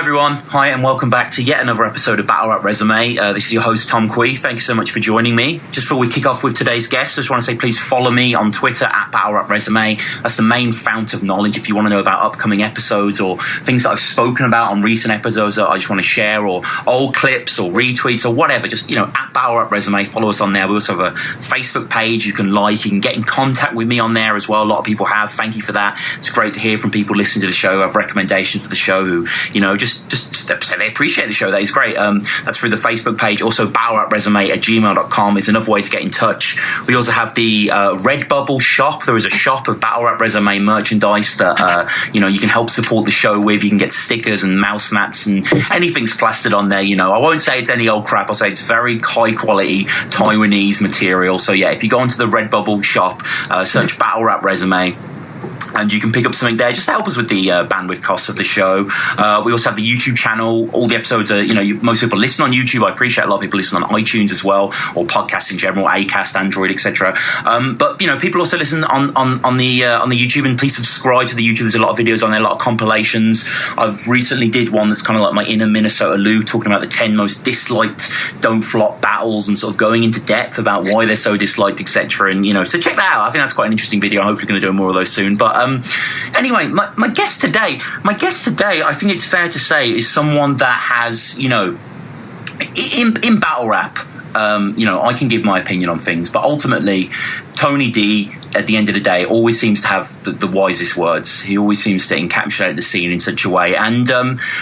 everyone. Hi, and welcome back to yet another episode of Battle Rap Resume. This is your host, Tom Quee. Thank you so much for joining me. Just before we kick off with today's guest, I just want to say please follow me on Twitter at Battle Rap Resume. That's the main fount of knowledge if you want to know about upcoming episodes or things that I've spoken about on recent episodes that I just want to share, or old clips or retweets or whatever. Just, at Battle Rap Resume, follow us on there. We also have a Facebook page you can like. You can get in contact with me on there as well. A lot of people have. Thank you for that. It's great to hear from people listening to the show, have recommendations for the show who, just say they appreciate the show. That is great. That's through the Facebook page. Also, battlerapresume@gmail.com is another way to get in touch. We also have the Redbubble shop. There is a shop of Battle Rap Resume merchandise that, you can help support the show with. You can get stickers and mouse mats and anything's plastered on there. I won't say it's any old crap. I'll say it's very high quality Taiwanese material. So yeah, if you go onto the Redbubble shop, search Battle Rap Resume, and you can pick up something there just to help us with the bandwidth costs of the show. We also have the YouTube channel. All the episodes are, most people listen on YouTube. I appreciate a lot of people listen on iTunes as well, or podcasts in general, Acast, Android, etc. But people also listen on the YouTube, and please subscribe to the YouTube. There's a lot of videos on there, a lot of compilations. I've recently did one that's kind of like my inner Minnesota Lou, talking about the 10 most disliked Don't Flop battles and sort of going into depth about why they're so disliked, etc. And so check that out. I think that's quite an interesting video. I'm hopefully going to do more of those soon. But anyway, my guest today, I think it's fair to say, is someone that has, in battle rap, I can give my opinion on things, but ultimately, Tony D, at the end of the day, always seems to have the wisest words. He always seems to encapsulate the scene in such a way. And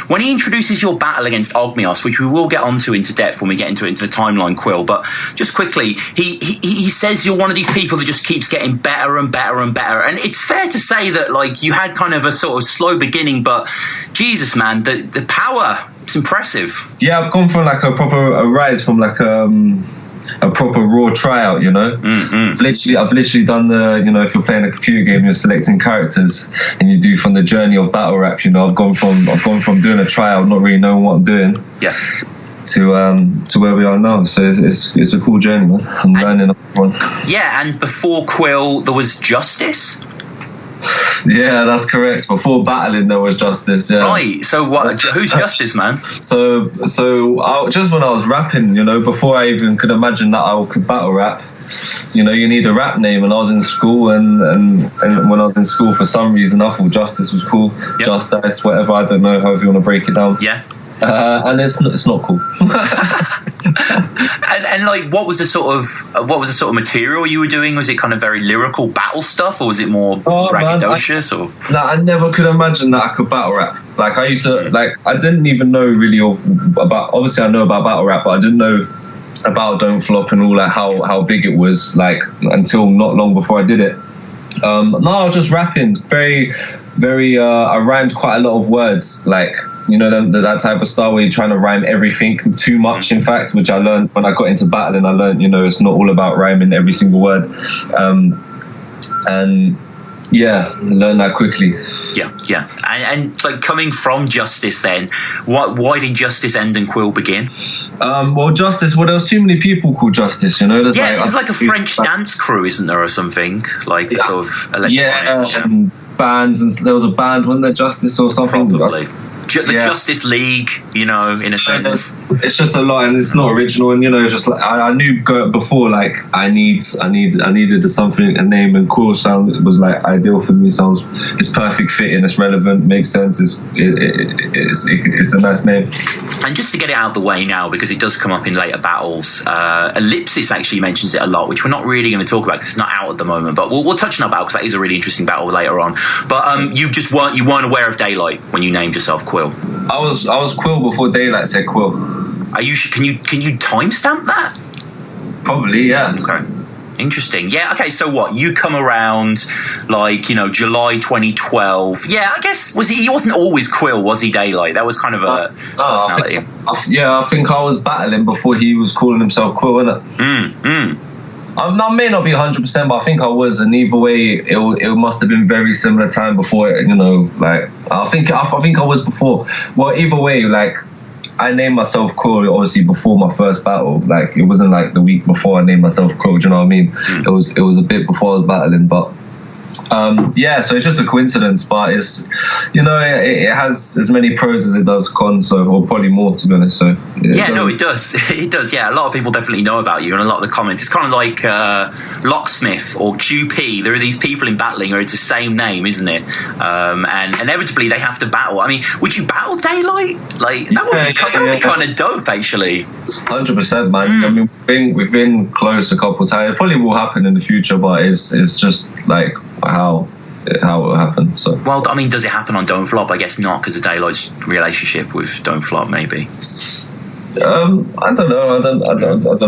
when he introduces your battle against Ogmios, which we will get onto into depth when we get into the timeline, Quill, but just quickly, he says you're one of these people that just keeps getting better and better and better. And it's fair to say that, you had kind of a sort of slow beginning, but Jesus, man, the power, it's impressive. Yeah, I've gone from a rise from a proper raw tryout, Mm-hmm. I've literally done the, if you're playing a computer game, you're selecting characters, and you do from the journey of battle rap. I've gone from doing a tryout, not really knowing what I'm doing, to where we are now. So it's a cool journey, man. I'm learning. Yeah, and before Quill, there was Justice. Yeah, that's correct. Before battling, there was Justice. Yeah. Right. So what? Who's Justice, man? So just when I was rapping, before I even could imagine that I could battle rap, you need a rap name. And I was in school, and when I was in school, for some reason, I thought Justice was cool. Yep. Justice, whatever. I don't know however you want to break it down. Yeah. And it's not cool. and what was the sort of material you were doing? Was it kind of very lyrical battle stuff, or was it more braggadocious? I never could imagine that I could battle rap. I used to I didn't even know really about. Obviously, I know about battle rap, but I didn't know about Don't Flop and all how big it was until not long before I did it. No, I was just rapping. Very, very. I rhymed quite a lot of words, that type of style where you're trying to rhyme everything, too much, in fact, which I learned when I got into battling. I learned, it's not all about rhyming every single word. And yeah, I learned that quickly. Yeah. And coming from Justice then, why did Justice end and Quill begin? Justice, there was too many people called Justice, there's there's a French dance crew, isn't there, or something? Sort of electronic. Bands, and there was a band, wasn't there, Justice or something? Probably. Justice League, in a sense. It's just a lot, and it's not original. And it's just I knew before, I needed something, a name, and Quill sound was ideal for me. It's perfect fit, and it's relevant, makes sense. It's a nice name. And just to get it out of the way now, because it does come up in later battles, Ellipsis actually mentions it a lot, which we're not really going to talk about because it's not out at the moment. But we'll touch on that battle because that is a really interesting battle later on. But you weren't aware of Daylight when you named yourself Quill. I was Quill before Daylight said Quill. Are you? Can you timestamp that? Probably, yeah. Okay. Interesting. Yeah. Okay. So what? You come around July 2012. Yeah. I guess he wasn't always Quill, was he? Daylight. That was kind of a personality. I think I was battling before he was calling himself Quill, innit? I may not be 100%, but I think I was, and either way, it must have been very similar time before. I think I was before. Well, either way, I named myself Quill obviously before my first battle. It wasn't the week before I named myself Quill. Do you know what I mean? It was a bit before I was battling, but So it's just a coincidence, but it's, it has as many pros as it does cons, or probably more, to be honest. So it does. It does. Yeah, a lot of people definitely know about you, and a lot of the comments. It's kind of like Locksmith or QP. There are these people in battling where it's the same name, isn't it? And inevitably they have to battle. I mean, would you battle Daylight? Like that would be kind of dope, actually. 100%, man. I mean, we've been close a couple of times. It probably will happen in the future, but it's just like how it will happen. So, well, I mean, does it happen on Don't Flop? I guess not, because of Daylight's relationship with Don't Flop, maybe. I don't know. I don't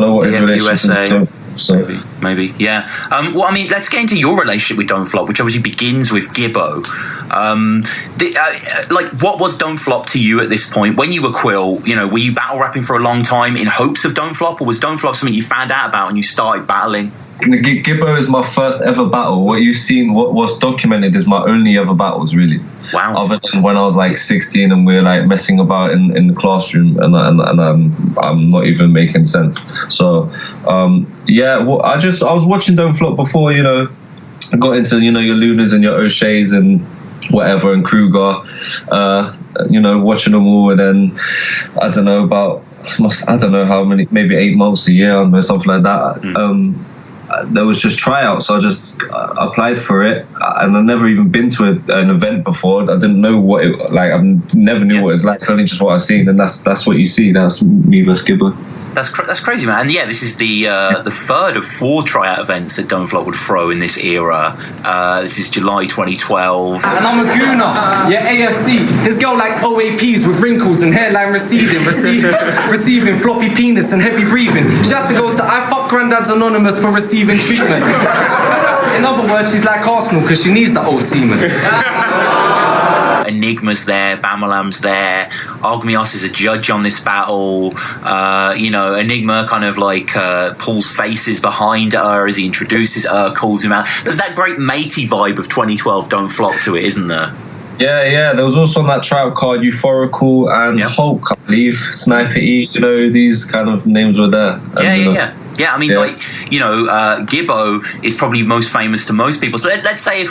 know what his relationship is. So. Maybe, yeah. Well, I mean, let's get into your relationship with Don't Flop, which obviously begins with Gibbo. What was Don't Flop to you at this point? When you were Quill, were you battle rapping for a long time in hopes of Don't Flop, or was Don't Flop something you found out about and you started battling? Gibbo is my first ever battle. What you've seen, what was documented, is my only ever battles, really. Wow. Other than when I was like 16 and we were like messing about in the classroom, and I'm not even making sense. So I was watching Don't Flop before, I got into your Lunas and your O'Shea's and whatever, and Kruger, watching them all, and then I don't know how many, maybe 8 months a year or something like that. There was just tryouts, so I just applied for it, and I've never even been to an event before. I didn't know what it like. I never knew what it was like, only just what I've seen, and that's what you see. That's me versus Gibbo. That's crazy, man. And yeah, this is the third of 4 tryout events that Don't Flop would throw in this era. This is July 2012. And I'm a gooner, AFC. His girl likes OAPs with wrinkles and hairline receiving floppy penis and heavy breathing. She has to go to I Fuck Grandad's Anonymous for receiving treatment. In other words, she's like Arsenal because she needs that old semen. Enigma's there, Bamalam's there, Ogmios is a judge on this battle. Enigma kind of like pulls faces behind her as he introduces her, calls him out. There's that great matey vibe of 2012 Don't Flop to it, isn't there? Yeah. There was also on that trial card Euphorical and Hulk, I believe, Sniper E. These kind of names were there. Yeah, I mean, Gibbo is probably most famous to most people. So let's say if,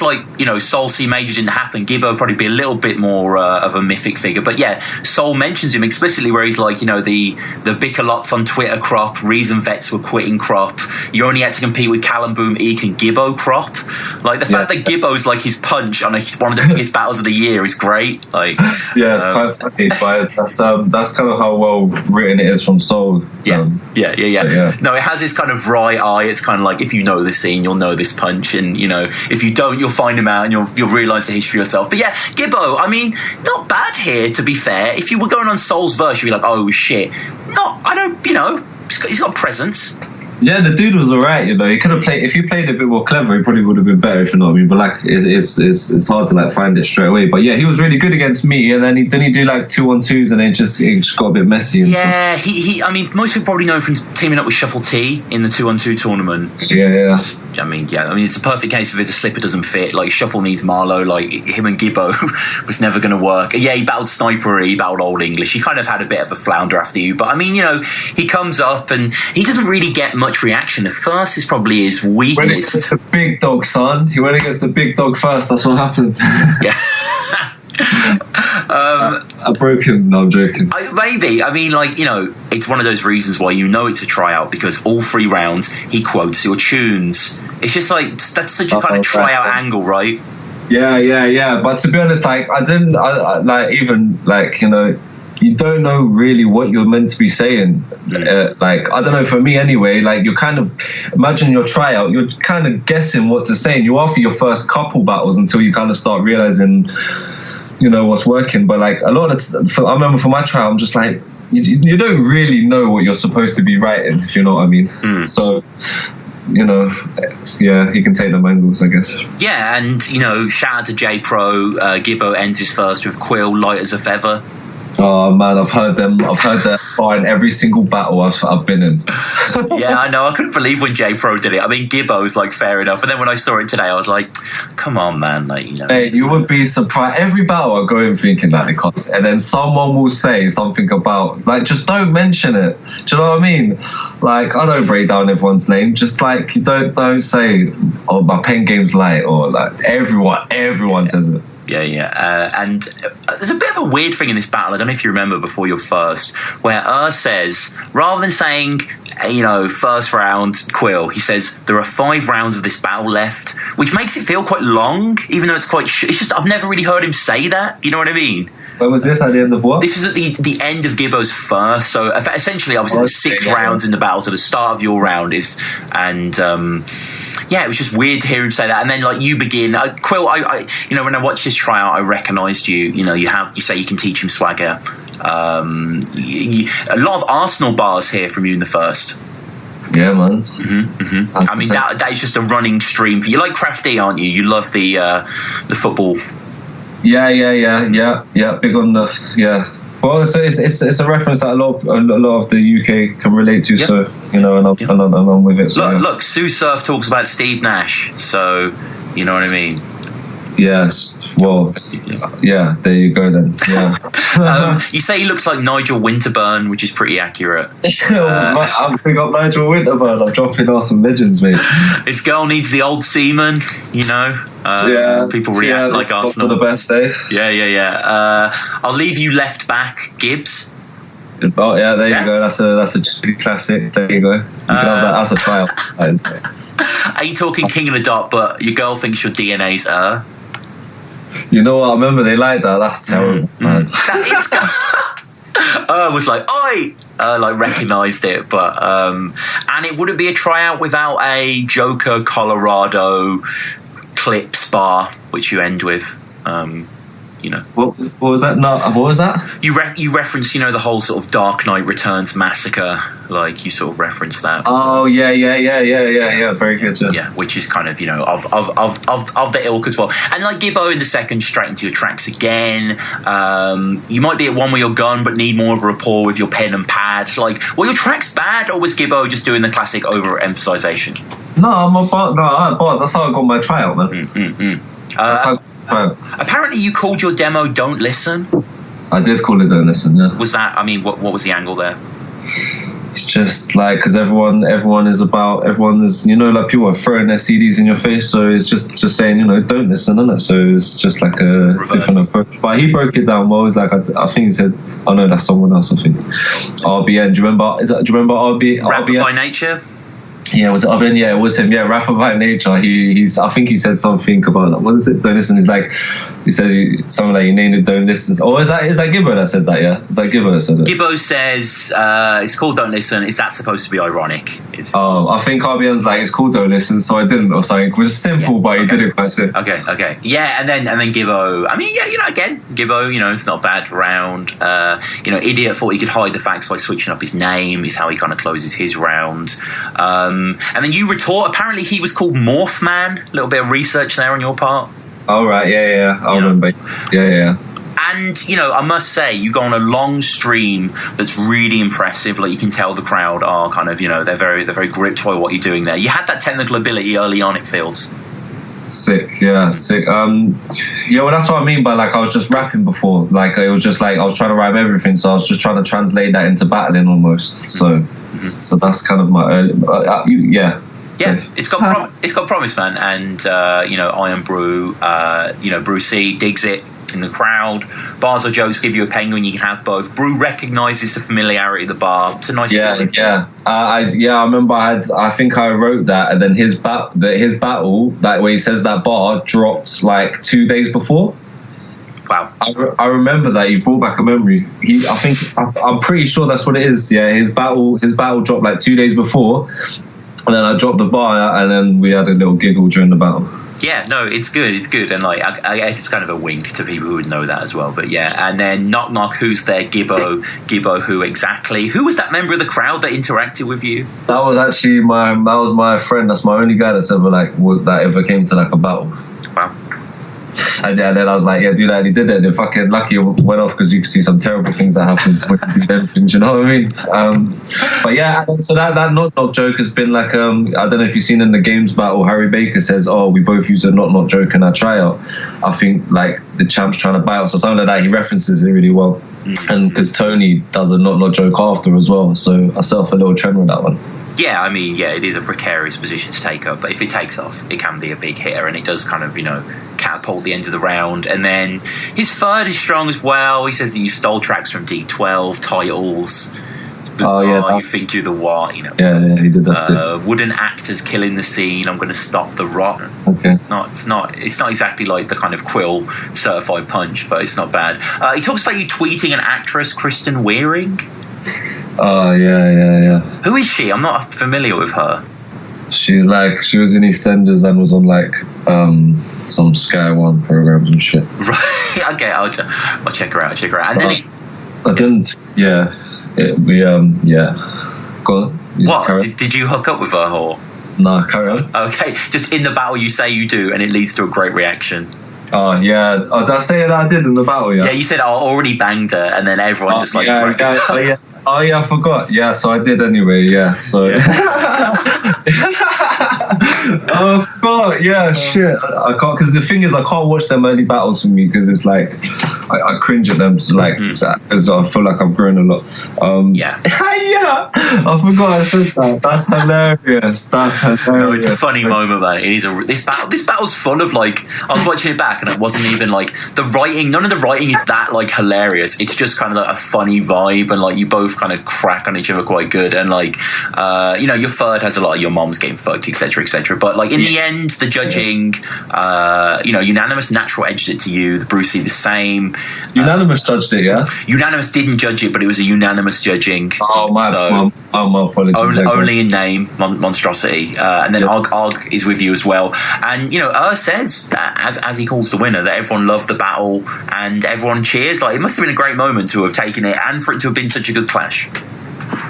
Soul C Major didn't happen, Gibbo would probably be a little bit more of a mythic figure. But yeah, Soul mentions him explicitly where he's like, the bicker lots on Twitter crop, reason vets were quitting crop. You only had to compete with Callum Boom, Eek and Gibbo crop. Like, the fact that Gibbo's like his punch on one of the biggest battles of the year is great. Like, yeah, it's quite funny, but that's kind of how well written it is from Soul. Yeah. No, it has this kind of wry eye. It's kind of like, if you know the scene, you'll know this punch, and if you don't, you'll find him out and you'll realise the history yourself. But yeah, Gibbo, I mean, not bad here, to be fair. If you were going on Soul's verse, you'd be like, oh shit. He's got presence. Yeah, the dude was alright, He could have played, if you played a bit more clever, he probably would have been better, if you know what I mean. But it's hard to find it straight away. But yeah, he was really good against me, and then he do 2-on-2s, and it just got a bit messy. And stuff. He. I mean, most people probably know him from teaming up with Shuffle T in the 2-on-2 tournament. Yeah. I mean, it's a perfect case of if the slipper doesn't fit. Like, Shuffle needs Marlowe. Like, him and Gibbo was never going to work. Yeah, he battled Sniper, he battled Old English. He kind of had a bit of a flounder after you. But I mean, he comes up and he doesn't really get much reaction. The first is probably his weakest. When against the big dog, son. He went against the big dog first. That's what happened. Yeah. I broke him. No, I'm joking. Maybe. I mean, it's one of those reasons why it's a tryout, because all 3 rounds he quotes your tunes. It's just that's such a kind of tryout angle, right? Yeah. But to be honest, I didn't. You don't know really what you're meant to be saying. I don't know, for me anyway, you're kind of, imagine your tryout, you're kind of guessing what to say, and you are for your first couple battles until you kind of start realizing, what's working. But a lot of I remember for my tryout, I'm just like, you don't really know what you're supposed to be writing, if you know what I mean. So, he can take them angles, I guess. Yeah, and, shout out to J Pro, Gibbo ends his first with Quill, light as a feather. Oh man, I've heard that bar in every single battle I've been in. Yeah, I know. I couldn't believe when J Pro did it. I mean, Gibbo's like fair enough, and then when I saw it today, I was like, "Come on, man!" Like, you know. Hey, you would be surprised. Every battle I go in thinking that it costs, and then someone will say something about like, just don't mention it. Do you know what I mean? Like, I don't break down everyone's name. Just like, you don't say, "Oh, my pen game's light," or like everyone says it. Yeah. And there's a bit of a weird thing in this battle. I don't know if you remember before your first, where says, rather than saying, you know, first round, Quill, he says, there are 5 rounds of this battle left, which makes it feel quite long, even though it's quite it's just, I've never really heard him say that. You know what I mean? When was this? At the end of what? This was at the end of Gibbo's first. So essentially, obviously, there's 6 rounds in the battle. So the start of your round is, and yeah, it was just weird to hear him say that. And then like you begin, Quill. I you know, when I watched this tryout, I recognised you. You know, you say you can teach him swagger. A lot of Arsenal bars here from you in the first. Yeah, man. I mean, that is just a running stream for you. Like Crafty, aren't you? You love the football. Yeah. Big on the Well, it's a reference that a lot of the UK can relate to. Yep. So you know, and I'm with it. So, look, Sue Surf talks about Steve Nash. So you know what I mean. Yes. Well, yeah. There you go then. Yeah. You say he looks like Nigel Winterburn, which is pretty accurate. I'm picking up Nigel Winterburn. I'm dropping off some legends, mate. This girl needs the old seaman. You know. People react like Arsenal. For the best, eh? Yeah. I'll leave you left back, Gibbs. Oh yeah, there you go. That's a cheesy classic. There you go. You can have that as a trial. That is great. Are you talking King of the Dot, but your girl thinks your DNA's You know what? I remember they liked that. That's terrible, man. That is. Was like, oi! Like recognised it, but and it wouldn't be a tryout without a Joker Colorado clips bar, which you end with. You know, what was that? No, what was that? You reference, you know, the whole sort of Dark Knight Returns massacre. Like you sort of reference that. Oh yeah. Very good. Yeah, which is kind of, you know, of the ilk as well. And like Gibbo in the second, straight into your tracks again. You might be at one with your gun, but need more of a rapport with your pen and pad. Like, were your tracks bad, or was Gibbo just doing the classic overemphasization? No, I had bars. That's how I got my tryout, man. Apparently you called your demo Don't Listen. I did call it Don't Listen, yeah. Was that, I mean, what was the angle there? It's just like, because everyone is, you know, like people are throwing their CDs in your face, so it's just saying, you know, don't listen, isn't it? So it's just like a reverse different approach. But he broke it down well. It's like, I think he said, oh no, that's someone else, I think. RBN, do you remember RBN? Rapper by Nature? Yeah, was it RBN? Yeah, it was him. Yeah, rapper by nature. He's. I think he said something about, what is it? Don't listen. He's like, he said something like, you named it Don't Listen. Oh, is that Gibbo that said that? Yeah, is that Gibbo that said it? Gibbo says it's called Don't Listen. Is that supposed to be ironic? I think RBN's like, it's called Don't Listen, so I didn't, or something. It was simple, but he did it quite simple. Okay. Yeah, and then Gibbo. I mean, yeah, you know, again, Gibbo. You know, it's not a bad round. You know, Idiot thought he could hide the facts by switching up his name. Is how he kind of closes his round. And then you retort, apparently he was called Morph Man. A little bit of research there on your part. Oh, right, yeah. I remember. Yeah. And, you know, I must say, you go on a long stream that's really impressive. Like, you can tell the crowd are kind of, you know, they're very gripped by what you're doing there. You had that technical ability early on, it feels. Sick. Yeah, well, that's what I mean by, like, I was just rapping before. Like, it was just like, I was trying to rhyme everything, so I was just trying to translate that into battling almost. So that's kind of my early, yeah. Yeah, it's got promise, man. And you know, Iron Brew, you know, Brew C digs it in the crowd. Bars or jokes give you a penguin. You can have both. Brew recognizes the familiarity of the bar. It's a nice. Yeah. I remember. I think I wrote that, and then his battle, that where he says that bar dropped like 2 days before. Wow. I remember that. You brought back a memory. I'm pretty sure that's what it is. Yeah, his battle dropped like 2 days before, and then I dropped the bar, and then we had a little giggle during the battle. Yeah, no, it's good, and like I guess it's kind of a wink to people who would know that as well. But yeah, and then knock, who's there? Gibbo, who exactly? Who was that member of the crowd that interacted with you? That was actually my friend. That's my only guy that's ever that ever came to like a battle. Wow. And then I was like, yeah, do that. And he did it. And then fucking lucky it went off because you could see some terrible things that happened when you do them things. You know what I mean? But yeah, so that knock joke has been like, I don't know if you've seen in the games battle, Harry Baker says, "Oh, we both use a knock joke in our tryout." I think like the champ's trying to bite us or something like that. He references it really well. And because Tony does a knock joke after as well, so I set off a little trend with that one. Yeah, I mean, yeah, it is a precarious position to take up, but if it takes off, it can be a big hitter, and it does kind of, you know, catapult the end of the round. And then his third is strong as well. He says that you stole tracks from D12 titles. It's bizarre. Oh, yeah, you think you're the what, you know. Yeah, he did that. Wooden actors killing the scene. I'm going to stop the rot. Okay. It's not exactly like the kind of Quill certified punch, but it's not bad. He talks about you tweeting an actress, Kristen Wearing. Oh, yeah. Who is she? I'm not familiar with her. She was in EastEnders and was on like some Sky One programs and shit. Right. Okay, I'll check her out. And then Go on. What? Did you hook up with her or? No, carry on. Okay, just in the battle you say you do, and it leads to a great reaction. Oh yeah. Oh, did I say that I did in the battle? Yeah. Yeah, you said I already banged her, and then everyone just like. Yeah. Oh yeah, I forgot. Yeah, so I did anyway. Yeah, so. Yeah. Oh, I forgot. Yeah, shit. I can't, because the thing is, I can't watch them early battles for me because it's like I cringe at them. So like, because I feel like I've grown a lot. Yeah. Yeah. I forgot I said that. That's hilarious. No, it's a funny moment, man. It is this battle's full of like. I was watching it back, and it wasn't even like the writing. None of the writing is that like hilarious. It's just kind of like a funny vibe, and like you both kind of crack on each other quite good, and like you know, your third has a lot of your mom's getting fucked, etc. But like in the end, the judging, you know, unanimous natural edged it to you. The Brucey the same. Unanimous judged it, yeah. Unanimous didn't judge it, but it was a unanimous judging. Oh my apologies. Only in name, monstrosity, and then Og is with you as well. And you know, says that as he calls the winner, that everyone loved the battle and everyone cheers. Like it must have been a great moment to have taken it, and for it to have been such a good clash.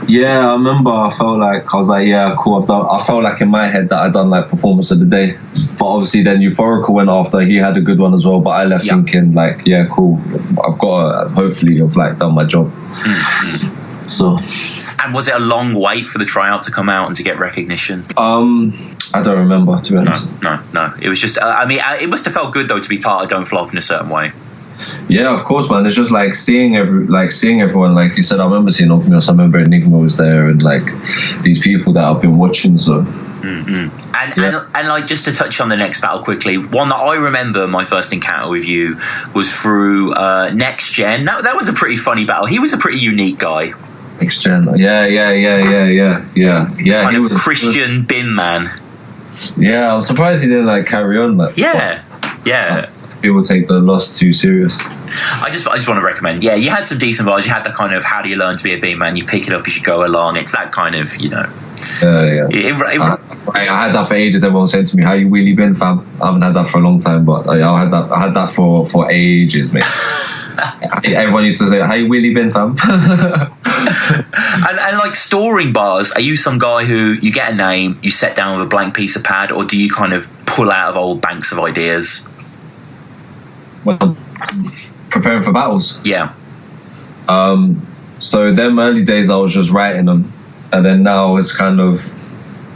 Yeah, I remember. I felt like I was like, yeah, cool. I felt like in my head that I'd done like performance of the day, but obviously then Euphorical went after. He had a good one as well, but I left thinking like, yeah, cool. I've got hopefully I've like done my job. Mm-hmm. So. And was it a long wait for the tryout to come out and to get recognition? I don't remember, to be honest. No. It was just. I mean, it must have felt good though to be part of Don't Flop in a certain way. Yeah, of course, man. It's just like seeing everyone. Like you said, I remember seeing Ogmios. I remember Enigma was there, and like these people that I've been watching. So, and like just to touch on the next battle quickly, one that I remember my first encounter with you was through Next Gen. That was a pretty funny battle. He was a pretty unique guy. Next Gen, yeah. He was Christian bin man. Yeah, I'm surprised he didn't like carry on. Like, yeah. People take the loss too serious. I just want to recommend. Yeah, you had some decent bars. You had that kind of how do you learn to be a beat man? You pick it up as you go along. It's that kind of, you know. Yeah. I had that for ages. Everyone said to me, "How you really been, fam?" I haven't had that for a long time, but I had that for ages, mate. Everyone used to say, "How you really been, fam?" and like storing bars, are you some guy who you get a name, you set down with a blank piece of pad, or do you kind of pull out of old banks of ideas? Well, preparing for battles. Yeah. So them early days, I was just writing them, and then now it's kind of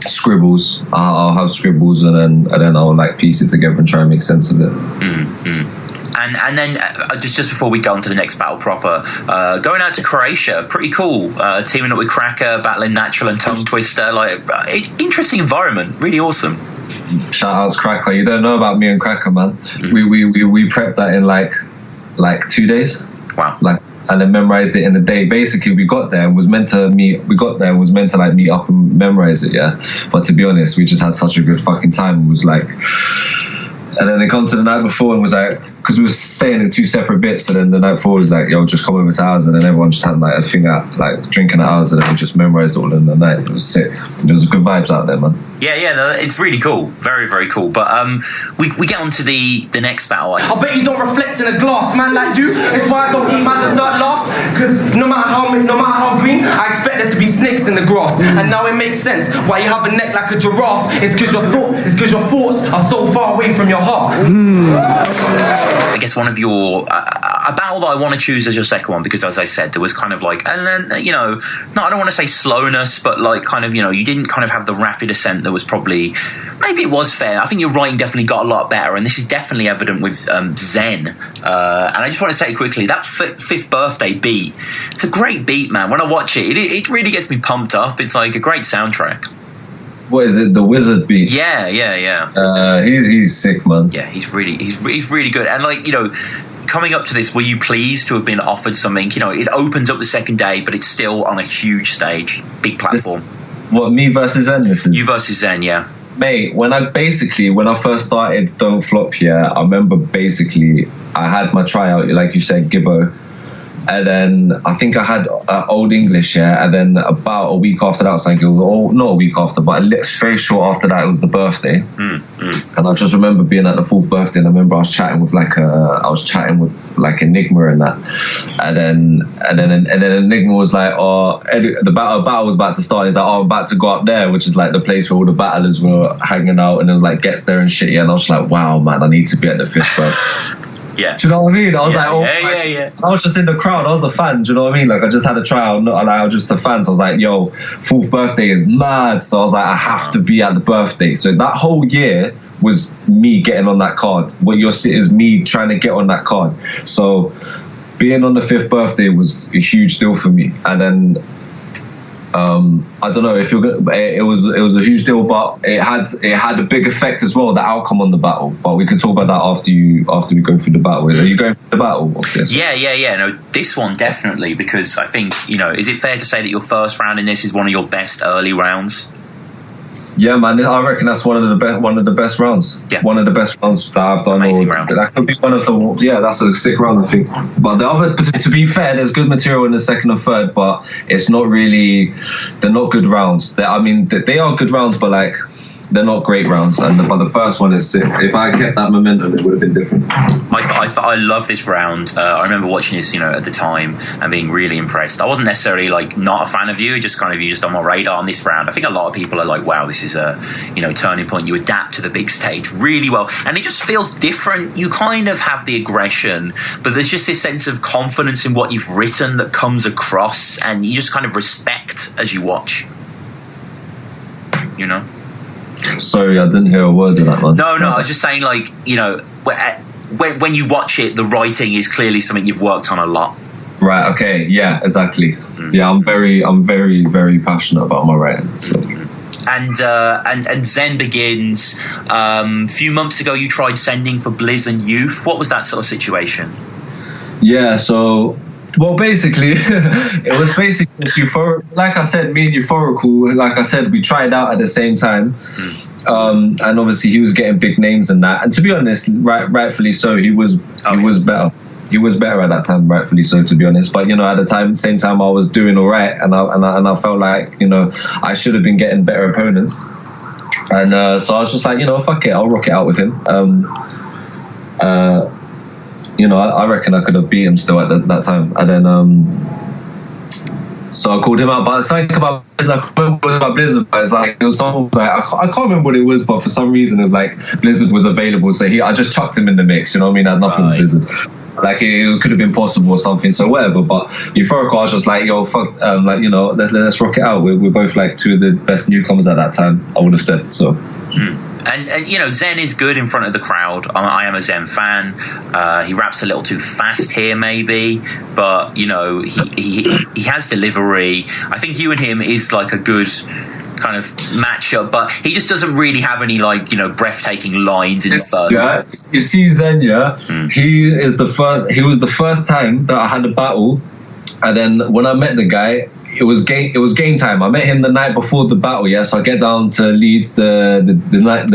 scribbles. I'll have scribbles, and then I'll like piece it together and try and make sense of it. Mm-hmm. And then just before we go on to the next battle proper, going out to Croatia, pretty cool. Teaming up with Cracker, battling Natural and Tongue Twister, like interesting environment, really awesome. Shout outs Cracker. You don't know about me and Cracker, man. Mm-hmm. We prepped that in like 2 days. Wow. And then memorized it in a day. Basically, we got there and was meant to meet like meet up and memorize it, yeah. But to be honest, we just had such a good fucking time. It was like. And then they come to the night before and was like, because we were staying in 2 separate bits, and then the night before was like, yo, just come over to ours, and then everyone just had like a thing out, like drinking at ours, and then we just memorized all in the night. It was sick. There was good vibes out there, man. Yeah, no, it's really cool, very, very cool. But we get on to the next battle. I bet you don't reflect in a glass, man like you. It's why I don't eat my dessert last. Because no matter how green, I expect there to be snakes in the grass. And now it makes sense why you have a neck like a giraffe. It's because your thoughts are so far away from your heart. I guess one of your a battle that I want to choose as your second one, because as I said, there was kind of like, and then I don't want to say slowness, but like kind of you didn't kind of have the rapid ascent that was probably, maybe it was fair. I think your writing definitely got a lot better, and this is definitely evident with Zen. And I just want to say quickly, that fifth birthday beat, it's a great beat, man. When I watch it, it really gets me pumped up. It's like a great soundtrack. What is it? The Wizard beat? Yeah. He's sick, man. Yeah, he's really good. And like coming up to this, were you pleased to have been offered something? It opens up the second day, but it's still on a huge stage, big platform. What, me versus Zen? This is you versus Zen, yeah. Mate, when I first started Don't Flop, I remember basically I had my tryout, like you said, Gibbo. And then I think I had Old English, and then about a week after that, not a week after, but very short after that, it was the birthday. And I just remember being at the fourth birthday, and I remember I was chatting with Enigma and that, and then Enigma was like, the battle was about to start. He's like, I'm about to go up there, which is like the place where all the battlers were hanging out, and it was like gets there and shit. Yeah, and I was like, wow, man, I need to be at the fifth birthday. Yeah. Do you know what I mean? I was yeah, I was just in the crowd. I was a fan. Do you know what I mean? Like, I just had a tryout. I was just a fan. So I was like, yo, fourth birthday is mad. So I was like, I have to be at the birthday. So that whole year was me getting on that card. What you're seeing is me trying to get on that card. So being on the fifth birthday was a huge deal for me. And then I don't know if it was a huge deal, but it had a big effect as well, the outcome on the battle. But we can talk about that after we go through the battle. Are you going through the battle? Yeah. No, this one definitely, because I think is it fair to say that your first round in this is one of your best early rounds? Yeah, man, I reckon that's one of the best rounds. Yeah. One of the best rounds that I've done. Amazing round. That could be one of the that's a sick round, I think. But the other, to be fair, there's good material in the second and third, but it's not really. They're not good rounds. They are good rounds, but like they're not great rounds. But the first one is sick. If I kept that momentum, it would have been different. I love this round. I remember watching this, at the time and being really impressed. I wasn't necessarily like not a fan of you, just kind of you just on my radar on this round. I think a lot of people are like, wow, this is a turning point. You adapt to the big stage really well, and it just feels different. You kind of have the aggression, but there's just this sense of confidence in what you've written that comes across, and you just kind of respect as you watch. Sorry, I didn't hear a word of that one. No, I was just saying, like, when you watch it, the writing is clearly something you've worked on a lot. Right. Okay. Yeah. Exactly. Yeah. I'm very, very passionate about my writing. So. And Zen begins. A few months ago, you tried sending for Blizz and Youth. What was that sort of situation? Yeah. So. Well, basically, it was basically like I said, me and Euphorical, like I said, we tried out at the same time. And obviously he was getting big names and that. And to be honest, rightfully so, he was better. He was better at that time, rightfully so, to be honest. But, at the same time, I was doing all right. And I felt like, I should have been getting better opponents. And so I was just like, fuck it, I'll rock it out with him. I reckon I could have beat him still at that time. And then, so I called him out. But something about Blizzard, it's like, it was someone like, I can't remember what it was, but for some reason it was like Blizzard was available. So I just chucked him in the mix, I had nothing with Blizzard. Like it could have been possible or something, so whatever. But Euphoric, I was just like, yo, fuck, let's rock it out. We're both like two of the best newcomers at that time, I would have said, so. And Zen is good in front of the crowd. I am a Zen fan. He raps a little too fast here, maybe, but he has delivery. I think you and him is like a good kind of matchup, but he just doesn't really have any breathtaking lines in the first. Yeah, you see Zen, he was the first time that I had a battle, and then when I met the guy, it was game time. I met him the night before the battle, so I get down to Leeds the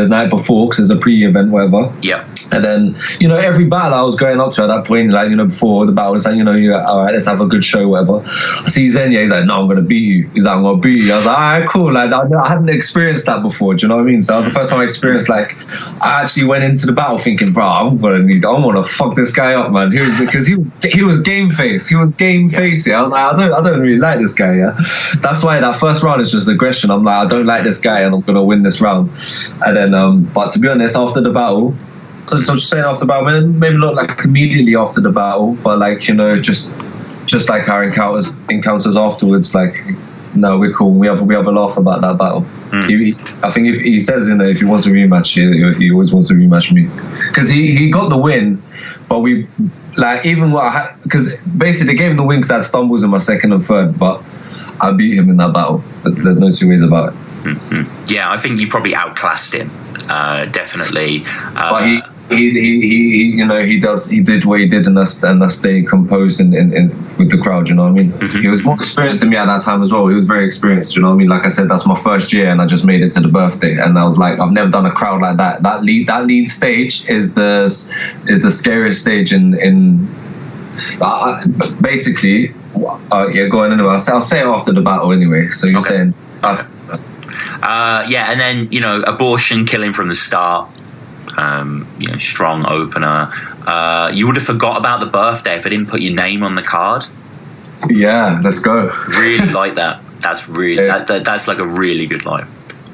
night before, because there's a pre-event, whatever. Yeah. And then, every battle I was going up to at that point, before the battle, it's like, all right, let's have a good show, whatever. I see Zen, he's like, no, I'm going to beat you. He's like, I'm going to beat you. I was like, all right, cool. Like, I hadn't experienced that before, do you know what I mean? So that was the first time I experienced, I actually went into the battle thinking, bro, I'm going to fuck this guy up, man. Because he was game face. He was game face, I was like, I don't really like this guy, That's why that first round is just aggression. I'm like, I don't like this guy and I'm going to win this round. And then, but to be honest, after the battle, So just saying after the battle, maybe not like immediately after the battle, but like, you know, just like our encounters afterwards, like, no, we're cool. We have a laugh about that battle. I think if he says, you know, if he wants a rematch, he always wants to rematch me, because he got the win, but we like even what because basically they gave him the win because I had stumbles in my second and third, but I beat him in that battle. There's no two ways about it. Yeah, I think you probably outclassed him, definitely. But he you know, he did what he did, and I stayed composed in with the crowd, you know what I mean? He was more experienced than me at that time as well. He was very experienced, you know what I mean? Like I said, that's my first year, and I just made it to the birthday, and I was like, I've never done a crowd like that. That lead stage is the scariest stage in basically. Yeah, go on anyway. I'll say it after the battle anyway. So you're saying. Yeah, and then, you know, abortion, killing from the start. You know, strong opener. You would have forgot about the birthday if I didn't put your name on the card. Yeah, let's go. Really like that. That's really that's like a really good line.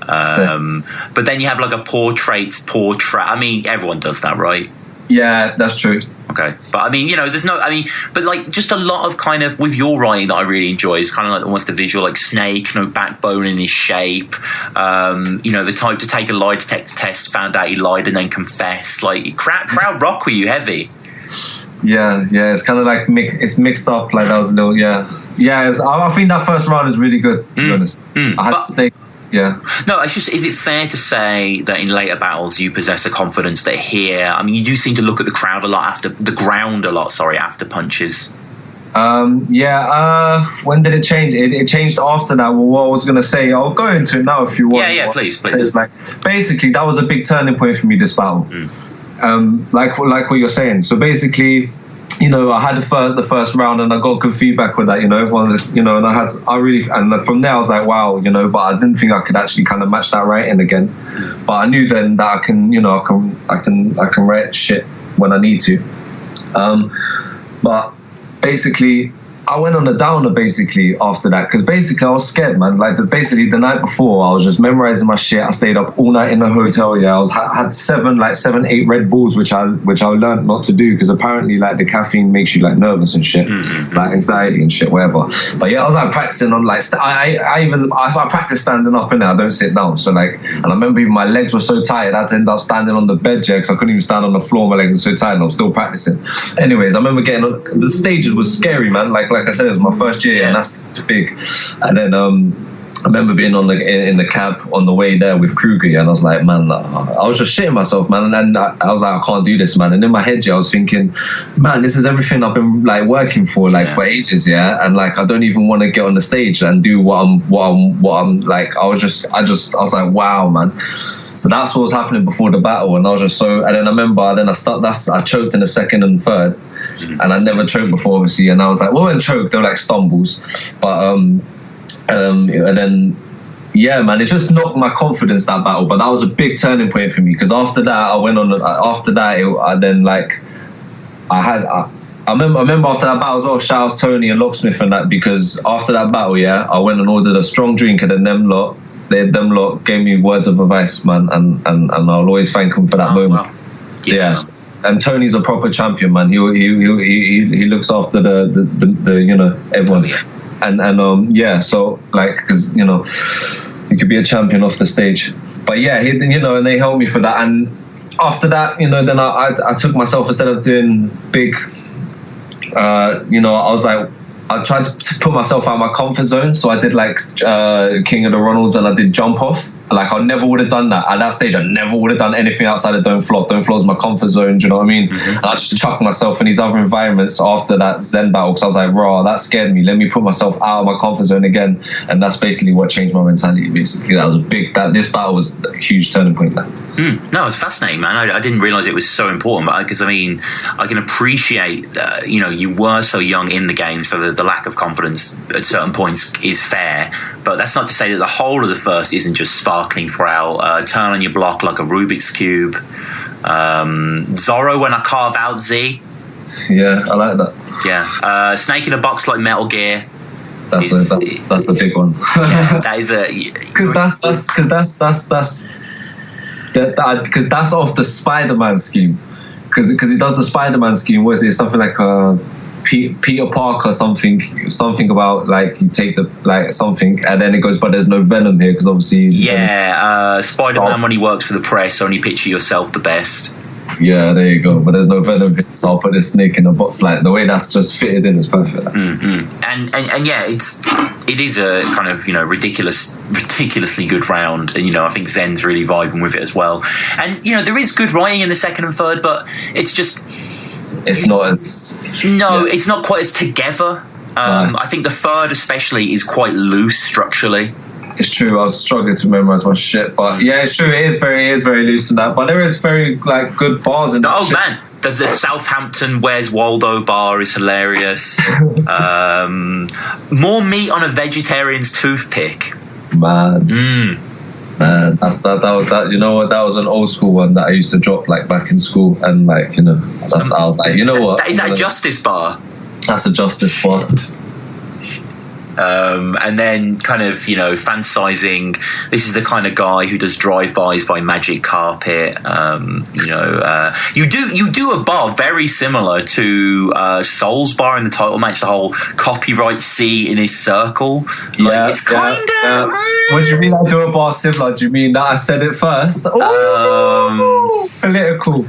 But then you have like a portrait. I mean, everyone does that, right? Yeah, that's true. Okay, but I mean, you know, but like just a lot of kind of with your writing that I really enjoy is kind of like almost a visual, like Snake, no backbone in his shape. You know, the type to take a lie detector test, found out he lied and then confessed. Like crowd rock with you heavy. Yeah, it's kind of like it's mixed up. Like that was a little, yeah. I think that first round is really good, to be honest. I had to stay. Yeah. No, it's just, is it fair to say that in later battles you possess a confidence that here, I mean, you do seem to look at the ground a lot after punches? When did it change? It changed after that. Well, what I was going to say, I'll go into it now if you want. Yeah, please. So it's like, basically, that was a big turning point for me, this battle. Like what you're saying. So basically, you know, I had the first round and I got good feedback with that, you know, and from there I was like, wow, you know, but I didn't think I could actually kind of match that writing again. But I knew then that I can, you know, I can write shit when I need to. But basically, I went on a downer basically after that, because basically I was scared, man. Like basically the night before I was just memorizing my shit. I stayed up all night in the hotel. Yeah, I had 7, 8 Red Bulls, which I learned not to do, because apparently like the caffeine makes you like nervous and shit, like anxiety and shit, whatever. But yeah, I was like practicing on like I practice standing up, innit? I don't sit down. So like, and I remember even my legs were so tired I had to end up standing on the bed, because I couldn't even stand on the floor. My legs were so tired, and I was still practicing. Anyways, I remember getting on the stages was scary, man. Like I said, it was my first year, and that's big. And then I remember being in the cab on the way there with Kruger, and I was like, man, I was just shitting myself, man. And then I was like, I can't do this, man. And in my head, I was thinking, man, this is everything I've been like working for, like for ages, and like I don't even want to get on the stage and do what I'm like. I was like, wow, man. So that's what was happening before the battle, and I was just so. And then I remember, I choked in the second and third, and I never choked before, obviously. And I was like, well, when choked, they were like stumbles, but and then yeah, man, it just knocked my confidence, that battle. But that was a big turning point for me, because after that, I went on. After that, I remember after that battle as well. Shout out Tony and Locksmith and that, because after that battle, I went and ordered a strong drink, and then them lot gave me words of advice, man, and I'll always thank them for that moment. Wow. Yes. And Tony's a proper champion, man. He looks after the you know, everyone, and so like, because you know, you could be a champion off the stage. But yeah, you know, and they helped me for that. And after that, you know, then I took myself, instead of doing big, you know, I was like, I tried to put myself out of my comfort zone. So I did like King of the Ronalds, and I did jump off. Like I never would have done that at that stage. I never would have done anything outside of Don't Flop. Don't Flop is my comfort zone. Do you know what I mean? And I just chucked myself in these other environments after that Zen battle, because I was like, raw, that scared me. Let me put myself out of my comfort zone again. And that's basically what changed my mentality. Basically, that was this battle was a huge turning point. No, it's fascinating, man. I didn't realize it was so important, but because I mean, I can appreciate you know, you were so young in the game, so the lack of confidence at certain points is fair. But that's not to say that the whole of the first isn't just sparkling throughout. Turn on your block like a Rubik's Cube. Zorro when I carve out Z. Yeah, I like that. Yeah. Snake in a box like Metal Gear. That's the big one. Yeah, that is a... Because that's because that's off the Spider-Man scheme. Because he does the Spider-Man scheme. What is it? Something like Peter Parker, something about like you take the like something, and then it goes, but there's no Venom here because obviously Spider-Man when he works for the press, only picture yourself the best. Yeah, there you go. But there's no Venom here, so I'll put this snake in a box. Like the way that's just fitted in is perfect. And yeah, it is a kind of ridiculously good round, and I think Zen's really vibing with it as well. And there is good writing in the second and third, but it's just. It's not as... No, it's not quite as together. Nice. I think the third especially is quite loose structurally. It's true, I was struggling to memorize my shit, but yeah, it's true, it is very loose in that, but there is very like good bars in that. Oh man, there's a Southampton Where's Waldo bar is hilarious. More meat on a vegetarian's toothpick. Man, that's that. You know what? That was an old school one that I used to drop like back in school, and like I was like, you know what? Is that a Justice bar? That's a Justice bar. And then kind of fantasizing. This is the kind of guy who does drive-bys by Magic Carpet. You do a bar very similar to Soul's bar in the title match. The whole copyright C in his circle. It's kind of. What do you mean I do a bar similar? Do you mean that I said it first? Political.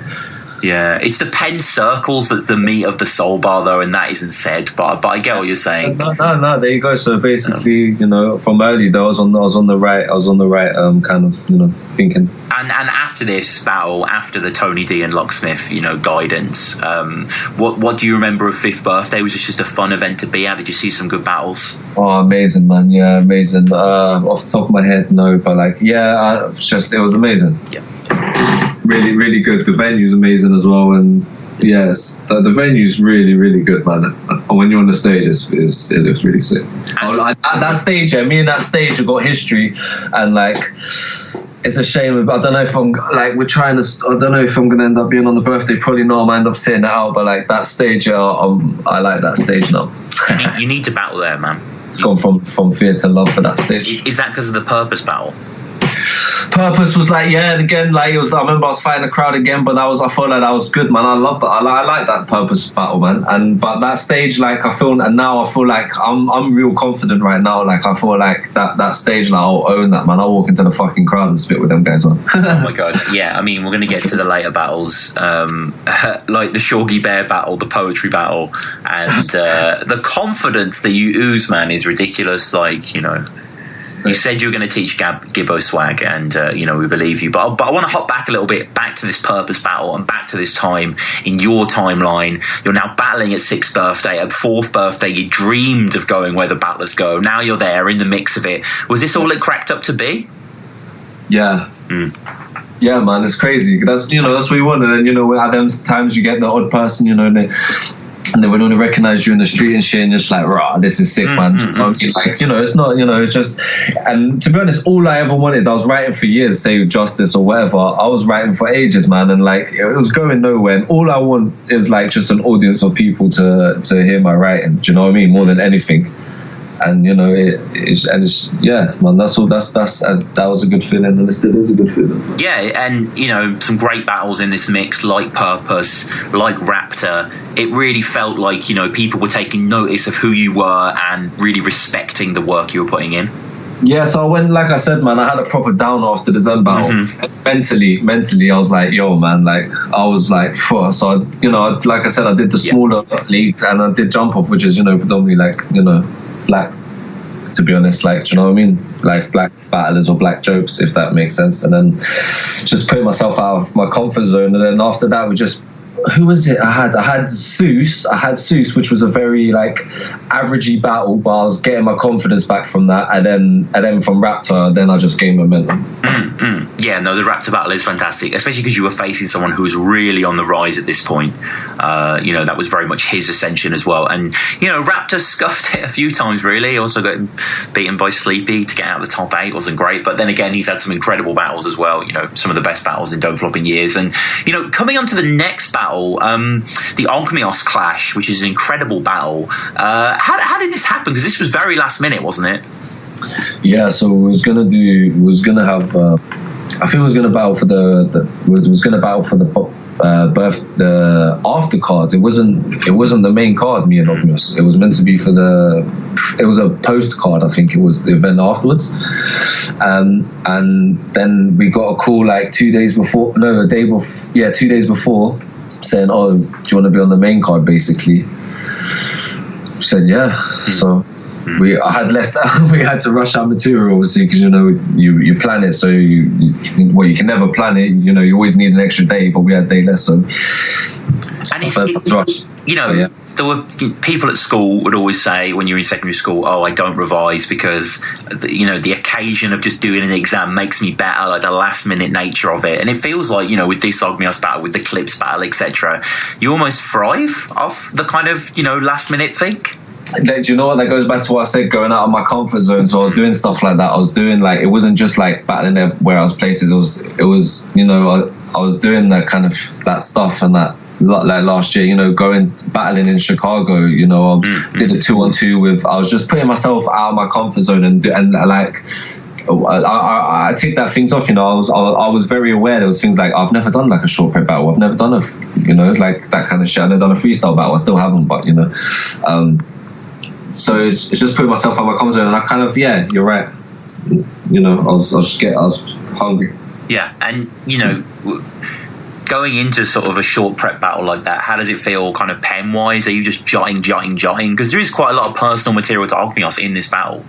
Yeah, it's the pen circles that's the meat of the Soul bar, though, and that isn't said. But I get what you're saying. No. There you go. So basically, from early, though, I was on the right kind of thinking. And after this battle, after the Tony D and Locksmith, guidance, what do you remember of Fifth Birthday? Was it just a fun event to be at? Did you see some good battles? Oh, amazing, man! Yeah, amazing. Off the top of my head, no, but it was amazing. Yeah. Really, really good. The venue's amazing as well, and yes, the venue's really, really good, man. And when you're on the stage, it looks really sick. That stage, me and that stage have got history, and it's a shame. I don't know if I'm we're trying to. I don't know if I'm gonna end up being on the birthday. Probably not. I might end up sitting it out, but that stage, I like that stage now. You need to battle there, man. It's gone from fear to love for that stage. Is that because of the Purpose battle? Purpose was again, it was. I remember I was fighting the crowd again, but I felt like that was good, man. I love that. I like that Purpose battle, man. But that stage, now I feel like I'm real confident right now. I feel like that stage, I'll own that, man. I'll walk into the fucking crowd and spit with them guys on. Oh my god, yeah. I mean, we're gonna get to the later battles, like the Shawgi Bear battle, the poetry battle, and the confidence that you ooze, man, is ridiculous. You said you were going to teach Gibbo swag, and we believe you. But I want to hop back a little bit, back to this Purpose battle, and back to this time in your timeline. You're now battling at 6th birthday. At 4th birthday, you dreamed of going where the battlers go. Now you're there in the mix of it. Was this all it cracked up to be? Yeah. Yeah, man, it's crazy. That's what you want. And then at them times you get the odd person, and they would only recognize you in the street and shit, and just rah, this is sick, man. It's not, it's just, and to be honest, all I ever wanted, I was writing for years, say Justice or whatever, I was writing for ages, man, and it was going nowhere, and all I want is just an audience of people to hear my writing, do you know what I mean, more than anything. And it's yeah, man. That was a good feeling, and it still is a good feeling. Yeah, and some great battles in this mix, like Purpose, like Raptor. It really felt like people were taking notice of who you were and really respecting the work you were putting in. Yeah, so I went, like I said, man, I had a proper down after the Zen battle. Mentally, I was like, yo, man, I was like, fuck. So, like I said, I did the smaller leagues, and I did jump off, which is, predominantly black, to be honest, do you know what I mean? Black battlers or black jokes, if that makes sense. And then just put myself out of my comfort zone. And then after that, we just, who was it? I had Seuss, which was a very averagey battle, but I was getting my confidence back from that, and then from Raptor, then I just gained momentum. Yeah, no, the Raptor battle is fantastic, especially because you were facing someone who was really on the rise at this point. That was very much his ascension as well, and Raptor scuffed it a few times. Really, he also got beaten by Sleepy to get out of the top 8. Wasn't great, but then again, he's had some incredible battles as well. Some of the best battles in Don't Flop in years, and coming on to the next battle. The Ogmios clash, which is an incredible battle. How did this happen? Because this was very last minute, wasn't it? Yeah, so we was gonna have I think it was going to battle for the after card. It wasn't the main card, me and Ogmios. It was meant to be it was a post card, I think it was the event afterwards. And then we got a call like 2 days before, 2 days before, saying, oh, do you want to be on the main card, basically? I said, yeah. So I had less. We had to rush our material, obviously, because you plan it, so you can never plan it. You always need an extra day, but we had a day less, so. There were people at school would always say when you're in secondary school, oh, I don't revise because the occasion of just doing an exam makes me better, like the last minute nature of it. And it feels like, with this Ogmios battle, with the Clips battle, etc., you almost thrive off the kind of last minute thing. Do you know what? That goes back to what I said, going out of my comfort zone. So I was doing stuff like that. I was doing like, it wasn't just like battling where I was places. It was I was doing that kind of that stuff and that. Like last year, going battling in Chicago, I did a 2-on-2 with. I was just putting myself out of my comfort zone and like. I take that things off, I was very aware there was things like I've never done like a short prep battle. I've never done like that kind of shit. I've never done a freestyle battle. I still haven't, but so it's just putting myself out of my comfort zone, and I kind of you're right. I was hungry. Yeah, and going into sort of a short prep battle like that, how does it feel kind of pen-wise? Are you just jotting? Because there is quite a lot of personal material to Ogmios in this battle.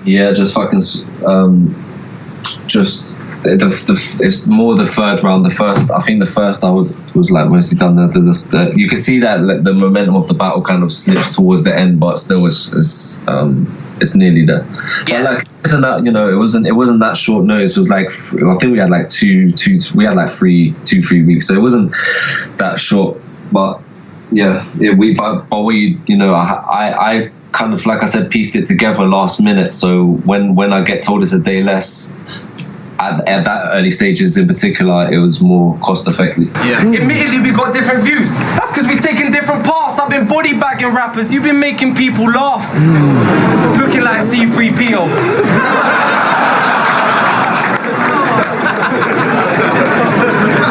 Yeah, just fucking... it's more the third round. The first I was like mostly done. You can see that the momentum of the battle kind of slips towards the end, but still it's nearly there. Yeah. But like, isn't that it wasn't that short notice. It was like I think we had like 3 weeks, so it wasn't that short. But yeah, I kind of, like I said, pieced it together last minute. So when I get told it's a day less. At that early stages in particular, it was more cost effective. Yeah. Admittedly, we got different views. That's because we're taking different paths. I've been body bagging rappers. You've been making people laugh. Looking like C3PO.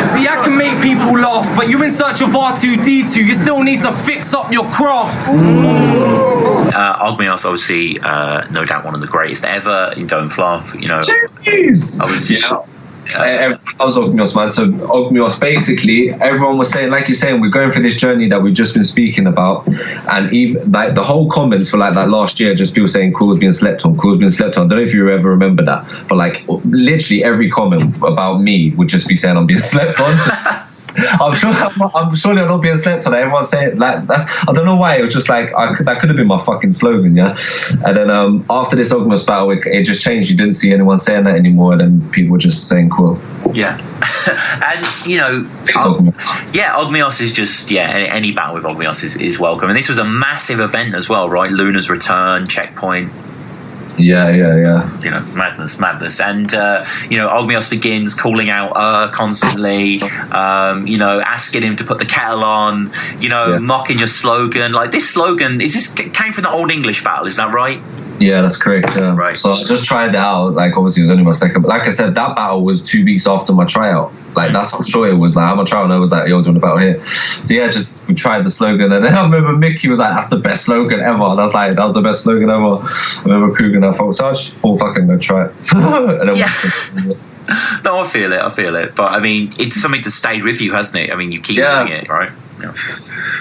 See, I can make people laugh, but you're in search of R2-D2. You still need to fix up your craft. Ogmios, obviously, no doubt one of the greatest ever in Don't Flop. Jeez. I was Ogmios, man. So Ogmios, basically, everyone was saying, like you're saying, we're going for this journey that we've just been speaking about, and even like the whole comments for like that last year, just people saying Quill's being slept on. I don't know if you ever remember that, but like literally every comment about me would just be saying I'm being slept on. I'm surely I'm not being slept on. Everyone's saying like that's. I don't know why. It was just like that could have been my fucking slogan, yeah. And then after this Ogmios battle, it just changed. You didn't see anyone saying that anymore. And then people were just saying Quill. Yeah, and Ogmios is just any battle with Ogmios is welcome. And this was a massive event as well, right? Luna's return, checkpoint. Yeah. Madness. And, Ogmios begins calling out constantly, asking him to put the kettle on, mocking your slogan. Like, this slogan, came from the Old English battle, is that right? Yeah, that's correct. Yeah. Right. So I just tried it out. Like, obviously, it was only my second. But like I said, that battle was 2 weeks after my tryout. Like, I'm sure it was. Like, I had my tryout and I was like, yo, doing a battle here. So yeah, we tried the slogan. And then I remember Mickey was like, that's the best slogan ever. And I was like, that was the best slogan ever. I remember Kruger and I thought, so I just thought, fucking go try it. No, I feel it. But I mean, it's something that stayed with you, hasn't it? I mean, you keep doing it, right? Yeah.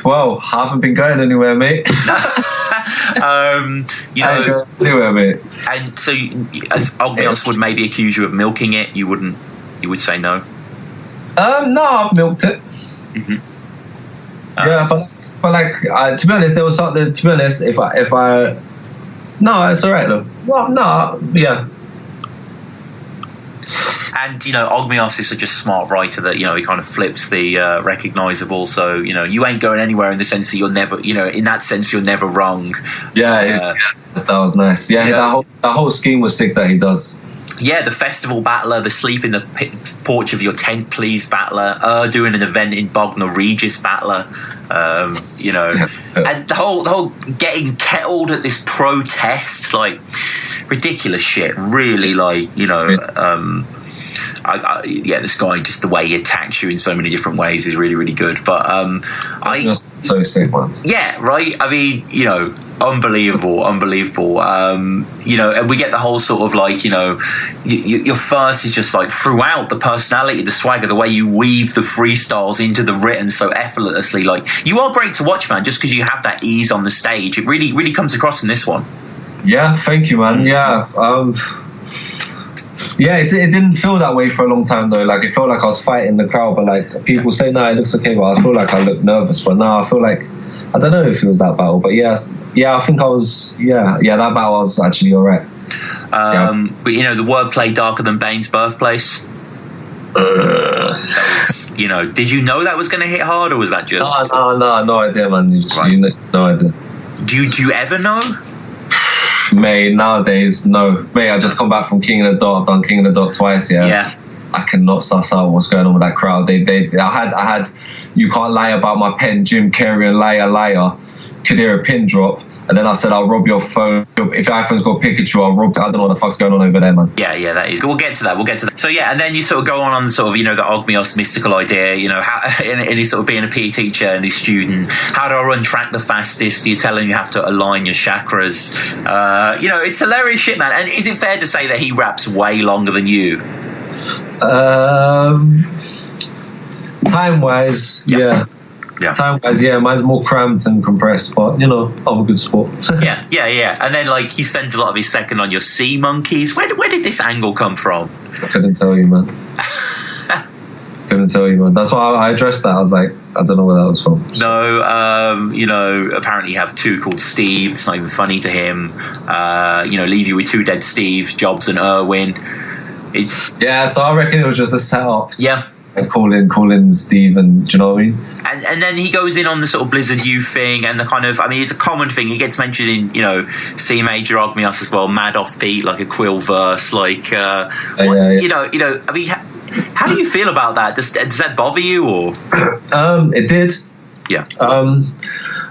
Well, I haven't been going anywhere, mate. Anywhere, mate. And so, as Ogmios would maybe accuse you of milking it, you would say no. No, I've milked it. Mm-hmm. But like to be honest, there was something. To be honest, if I no, it's alright though. Well, no, yeah. And Ogmios is such a smart writer that he kind of flips the recognisable. So you ain't going anywhere in the sense that you're never, in that sense you're never wrong. Yeah, that was nice. Yeah, that whole scheme was sick that he does. Yeah, the festival battler, the sleep in the porch of your tent, please battler, doing an event in Bognor Regis battler. And the whole getting kettled at this protest, like ridiculous shit. Really, like this guy, just the way he attacks you in so many different ways is really, really good. But Just so sick, man. Yeah, right. I mean, unbelievable. And we get the whole sort of like, your first is just like throughout the personality, the swagger, the way you weave the freestyles into the written so effortlessly. Like, you are great to watch, man, just because you have that ease on the stage. It really, really comes across in this one. Yeah, thank you, man. Yeah. It didn't feel that way for a long time though. Like, it felt like I was fighting the crowd, but like people say, no, it looks okay, but I feel like I look nervous. But now I feel like, I don't know if it was that battle, but I think I was. That battle I was actually all right. But the wordplay darker than Bane's birthplace. Did you know that was going to hit hard, or was that just? No idea, man. No idea. Do you ever know? Mate, nowadays, no. Mate, I just come back from King of the Dot. I've done King of the Dot twice, yeah. I cannot suss out what's going on with that crowd. I had You Can't Lie About My Pen, Jim Carrey and Liar. Could hear a pin drop. And then I said, I'll rob your phone. If your iPhone's got Pikachu, I'll rob. I don't know what the fuck's going on over there, man. Yeah, that is. We'll get to that. So, and then you sort of go on sort of, the Ogmios mystical idea, how, in his sort of being a PE teacher and his student, how do I run track the fastest? You tell him you have to align your chakras. It's hilarious shit, man. And is it fair to say that he raps way longer than you? Time-wise, yeah. Time-wise, mine's more cramped and compressed, but I'm a good sport. yeah. And then he spends a lot of his second on your sea monkeys. Where did this angle come from? I couldn't tell you, man. That's why I addressed that. I was like, I don't know where that was from. No, apparently you have two called Steve. It's not even funny to him. Leave you with two dead Steves, Jobs and Irwin. So I reckon it was just a setup. Yeah. And call in Steve, and do you know what I mean? And then he goes in on the sort of Blizzard U thing, and the kind of, it's a common thing. It gets mentioned in, C Major Ogmios as well, mad off beat, like a Quill verse, how do you feel about that? Does that bother you, or? It did. Yeah.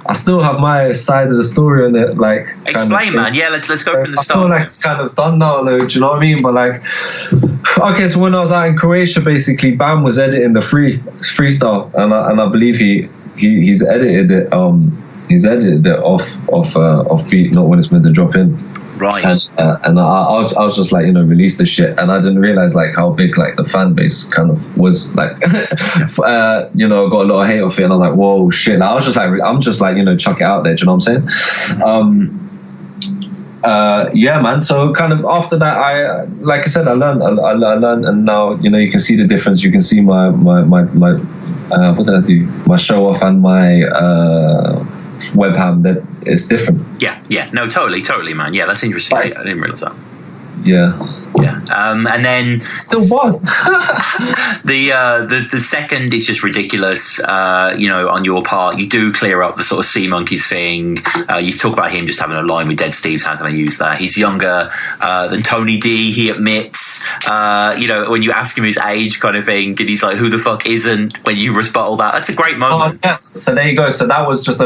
I still have my side of the story on it, like. Explain, man. Yeah, let's go from the start. I feel like it's kind of done now, though. Do you know what I mean? But okay, so when I was out in Croatia, basically, Bam was editing the freestyle, and I believe he's edited it. He's edited it off beat, not when it's meant to drop in. Right. And I was just like, release the shit, and I didn't realize how big the fan base kind of was got a lot of hate off it, and I was like, whoa, shit. And I was just like, I'm just like, chuck it out there. Do you know what I'm saying? Man. So kind of after that, I learned, and now you can see the difference. You can see my what did I do? My show off and my webcam, that is different. Yeah, no, totally, man. Yeah, that's interesting. I didn't realize that. Yeah. And then still was the second is just ridiculous. On your part, you do clear up the sort of sea monkeys thing. You talk about him just having a line with Dead Steve's. How can I use that? He's younger than Tony D. He admits. When you ask him his age, kind of thing, and he's like, "Who the fuck isn't?" When you rebuttal that, that's a great moment. Oh, yes. So there you go. So that was just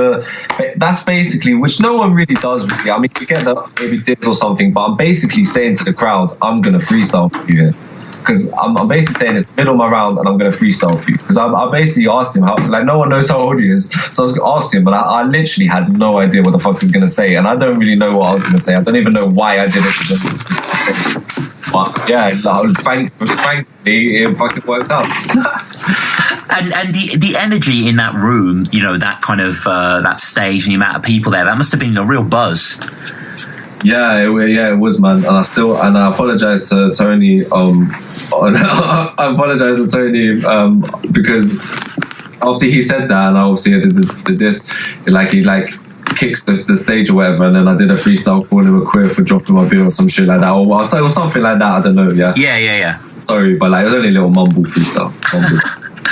that's basically, which no one really does. Really, I mean, you get that maybe dips or something, but I'm basically saying to the crowd, I'm gonna freestyle for you here, because I'm basically saying it's the middle of my round and I'm gonna freestyle for you, because I basically asked him how, no one knows how old he is, so I was asking him, but I literally had no idea what the fuck he was gonna say, and I don't really know what I was gonna say. I don't even know why I did it. But yeah, thankfully it fucking worked out. And the energy in that room, that kind of that stage and the amount of people there, that must have been a real buzz. Yeah, it was, man. And I apologize to Tony. I apologize to Tony because after he said that, and obviously I did this, he kicks the stage or whatever, and then I did a freestyle calling him a queer for dropping my beer or some shit like that, or something like that. I don't know. Yeah. Sorry, but it was only a little mumble freestyle.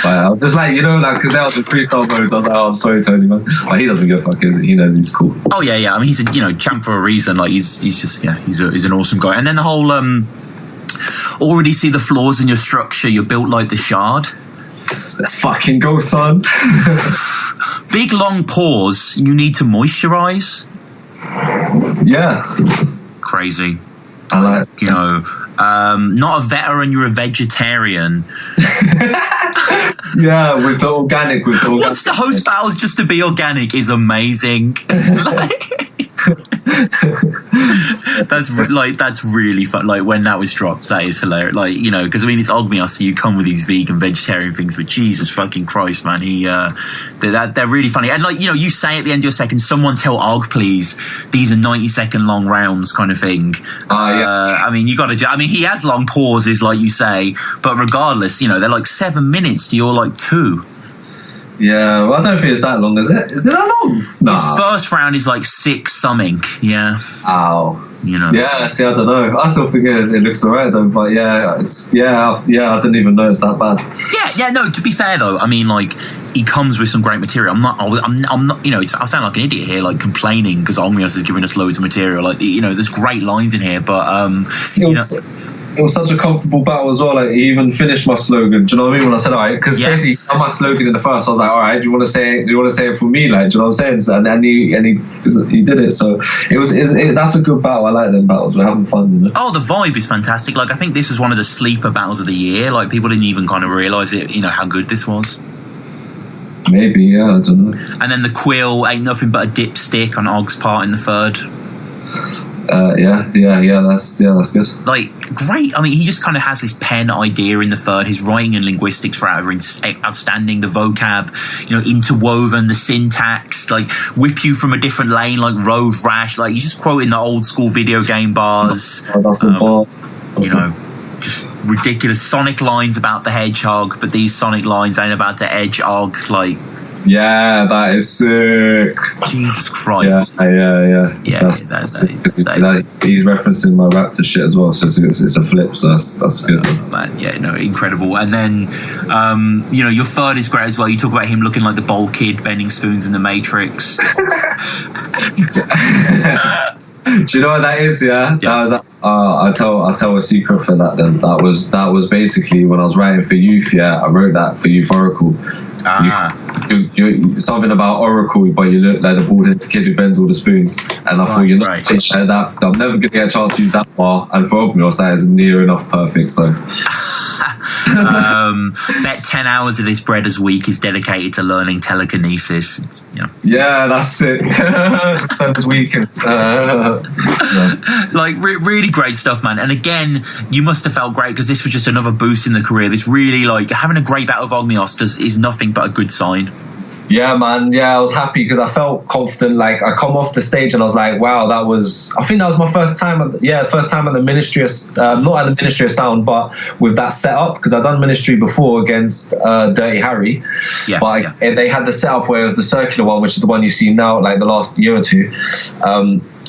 But I was just because that was the freestyle mode. I was like, I'm sorry, Tony, man. But he doesn't give a fuck. He knows he's cool. Oh yeah. I mean, he's a champ for a reason. He's just he's an awesome guy. And then the whole already see the flaws in your structure. You're built like the Shard. Let's fucking go, son. Big long pause. You need to moisturize. Yeah. Crazy. I like Not a veteran, you're a vegetarian. Yeah, with the organic. What's the host battles just to be organic is amazing. That's really fun. Like when that was dropped, that is hilarious. Like, you know, because I mean it's Ogmios, so you come with these vegan, vegetarian things, but Jesus fucking Christ, man, they're really funny. And like, you know, you say at the end of your second, someone tell Og, please, these are 90-second long rounds, kind of thing. Yeah. I mean, you got to. I mean, he has long pauses, like you say, but regardless, you know, they're like 7 minutes to your like 2. Yeah, well, I don't think it's that long, is it? Is it that long? Nah. His first round is like 6 something. Yeah. Ow. You know. Yeah. See, I don't know. I still think it looks alright though. But yeah, I didn't even know it's that bad. Yeah. No. To be fair though, I mean, like, he comes with some great material. I'm not. You know, I sound like an idiot here, like complaining because Ogmios is giving us loads of material. Like, you know, there's great lines in here, but it was such a comfortable battle as well. Like, he even finished my slogan. Do you know what I mean? When I said, all right, because basically he had my slogan in the first, I was like, all right, do you want to say it for me? Like, do you know what I'm saying? And he did it. So that's a good battle. I like them battles. We're having fun. You know? Oh, the vibe is fantastic. Like, I think this was one of the sleeper battles of the year. Like, people didn't even kind of realize it. You know how good this was. Maybe, yeah, I don't know. And then the Quill ain't nothing but a dipstick on Og's part in the third. Yeah, that's good. Like, great. I mean, he just kind of has this pen idea in the third. His writing and linguistics are outstanding. The vocab, you know, interwoven, the syntax, like whip you from a different lane, like road rash. Like, he's just quoting the old school video game bars. Oh, that's a bar. You know, just ridiculous Sonic lines about the hedgehog, but these Sonic lines ain't about the hedgehog. Like, yeah, that is sick. Jesus Christ. Yeah. That's he's referencing my Raptor shit as well, so it's a flip, so that's good. Man, yeah, no, incredible. And then, you know, your third is great as well. You talk about him looking like the bold kid bending spoons in the Matrix. Do you know what that is? Yeah. That was. I'll tell a secret for that. Then that was basically when I was writing for Youth. Yeah, I wrote that for Youth Oracle. You something about Oracle, but you look like the bald-headed kid who bends all the spoons. And I thought, you're not that. I'm never gonna get a chance to use that bar. And for Ogmios, that is near enough perfect. So. Bet 10 hours of this Breaders week is dedicated to learning telekinesis. It's, you know. Yeah, that's it. That's weekend. Like, really great stuff, man. And again, you must have felt great because this was just another boost in the career. This really, like, having a great battle of Ogmios is nothing but a good sign. Yeah, man. Yeah, I was happy because I felt confident. Like, I come off the stage and I was like, wow, I think that was my first time at the Ministry of, not at the Ministry of Sound, but with that setup, because I'd done Ministry before against Dirty Harry. Yeah, but they had the setup where it was the circular one, which is the one you see now, like the last year or two.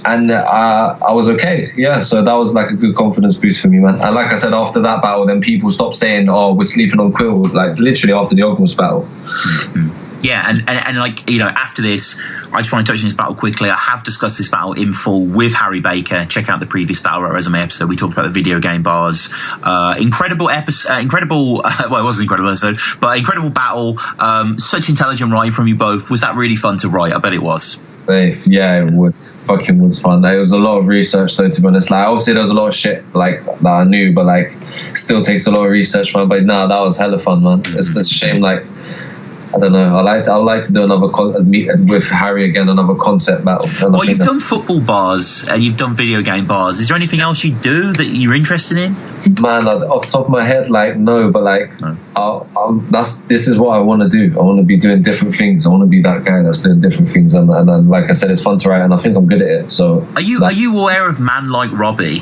And I was okay, yeah. So that was like a good confidence boost for me, man. And like I said, after that battle, then people stopped saying, "Oh, we're sleeping on Quill." Like literally after the Ogmios battle. Mm-hmm. Yeah, and like, you know, after this, I just want to touch on this battle quickly. I have discussed this battle in full with Harry Baker. Check out the previous Battle Rap Resume episode. We talked about the video game bars. Incredible episode. Well, it wasn't an incredible episode, but incredible battle. Such intelligent writing from you both. Was that really fun to write? I bet it was. Yeah, it was. Fucking was fun. It was a lot of research though, to be honest. Like, obviously there was a lot of shit like that I knew, but like still takes a lot of research, man. But no, that was hella fun, man. It's such a shame, like, I don't know. I would like to do another meet with Harry again, another concept battle. Well, you've done football bars and you've done video game bars. Is there anything else you do that you're interested in? Man, off the top of my head, like no, but like this is what I want to do. I want to be doing different things. I want to be that guy that's doing different things, and like I said, it's fun to write, and I think I'm good at it. So, are you aware of Man Like Robbie?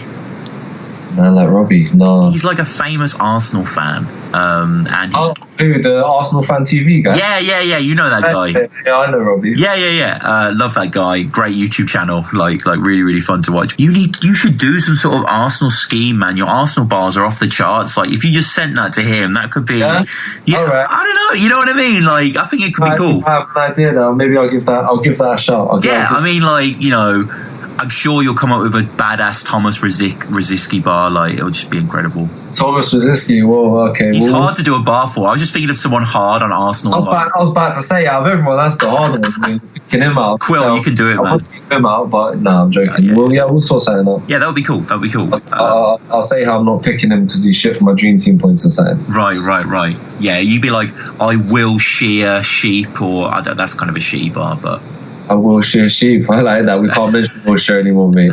Man Like Robbie, no. He's like a famous Arsenal fan. And who, the Arsenal fan TV guy? Yeah. You know that guy. Yeah, I know Robbie. Yeah. Love that guy. Great YouTube channel. Like really, really fun to watch. You should do some sort of Arsenal scheme, man. Your Arsenal bars are off the charts. Like, if you just sent that to him, that could be. Yeah. Right. I don't know. You know what I mean? Like, I think it could be cool. I have an idea though. Maybe I'll give that a shot. I mean, like, you know, I'm sure you'll come up with a badass Thomas Rosicky bar. Like, it'll just be incredible. Thomas Rosicky, whoa, okay. He's hard to do a bar for. I was just thinking of someone hard on Arsenal. I was about to say, out of everyone, that's the hard one. I mean, picking him out. Quill, so, you can do it, man. I'll pick him out, but no, I'm joking. Yeah. We'll sort something out. Yeah, that would be cool. I'll say how I'm not picking him because he's shit for my dream team points or something. Right. Yeah, you'd be like, I will shear sheep, or that's kind of a shitty bar, but... I will shear sheep. I like that. We can't mention will shear anymore, mate.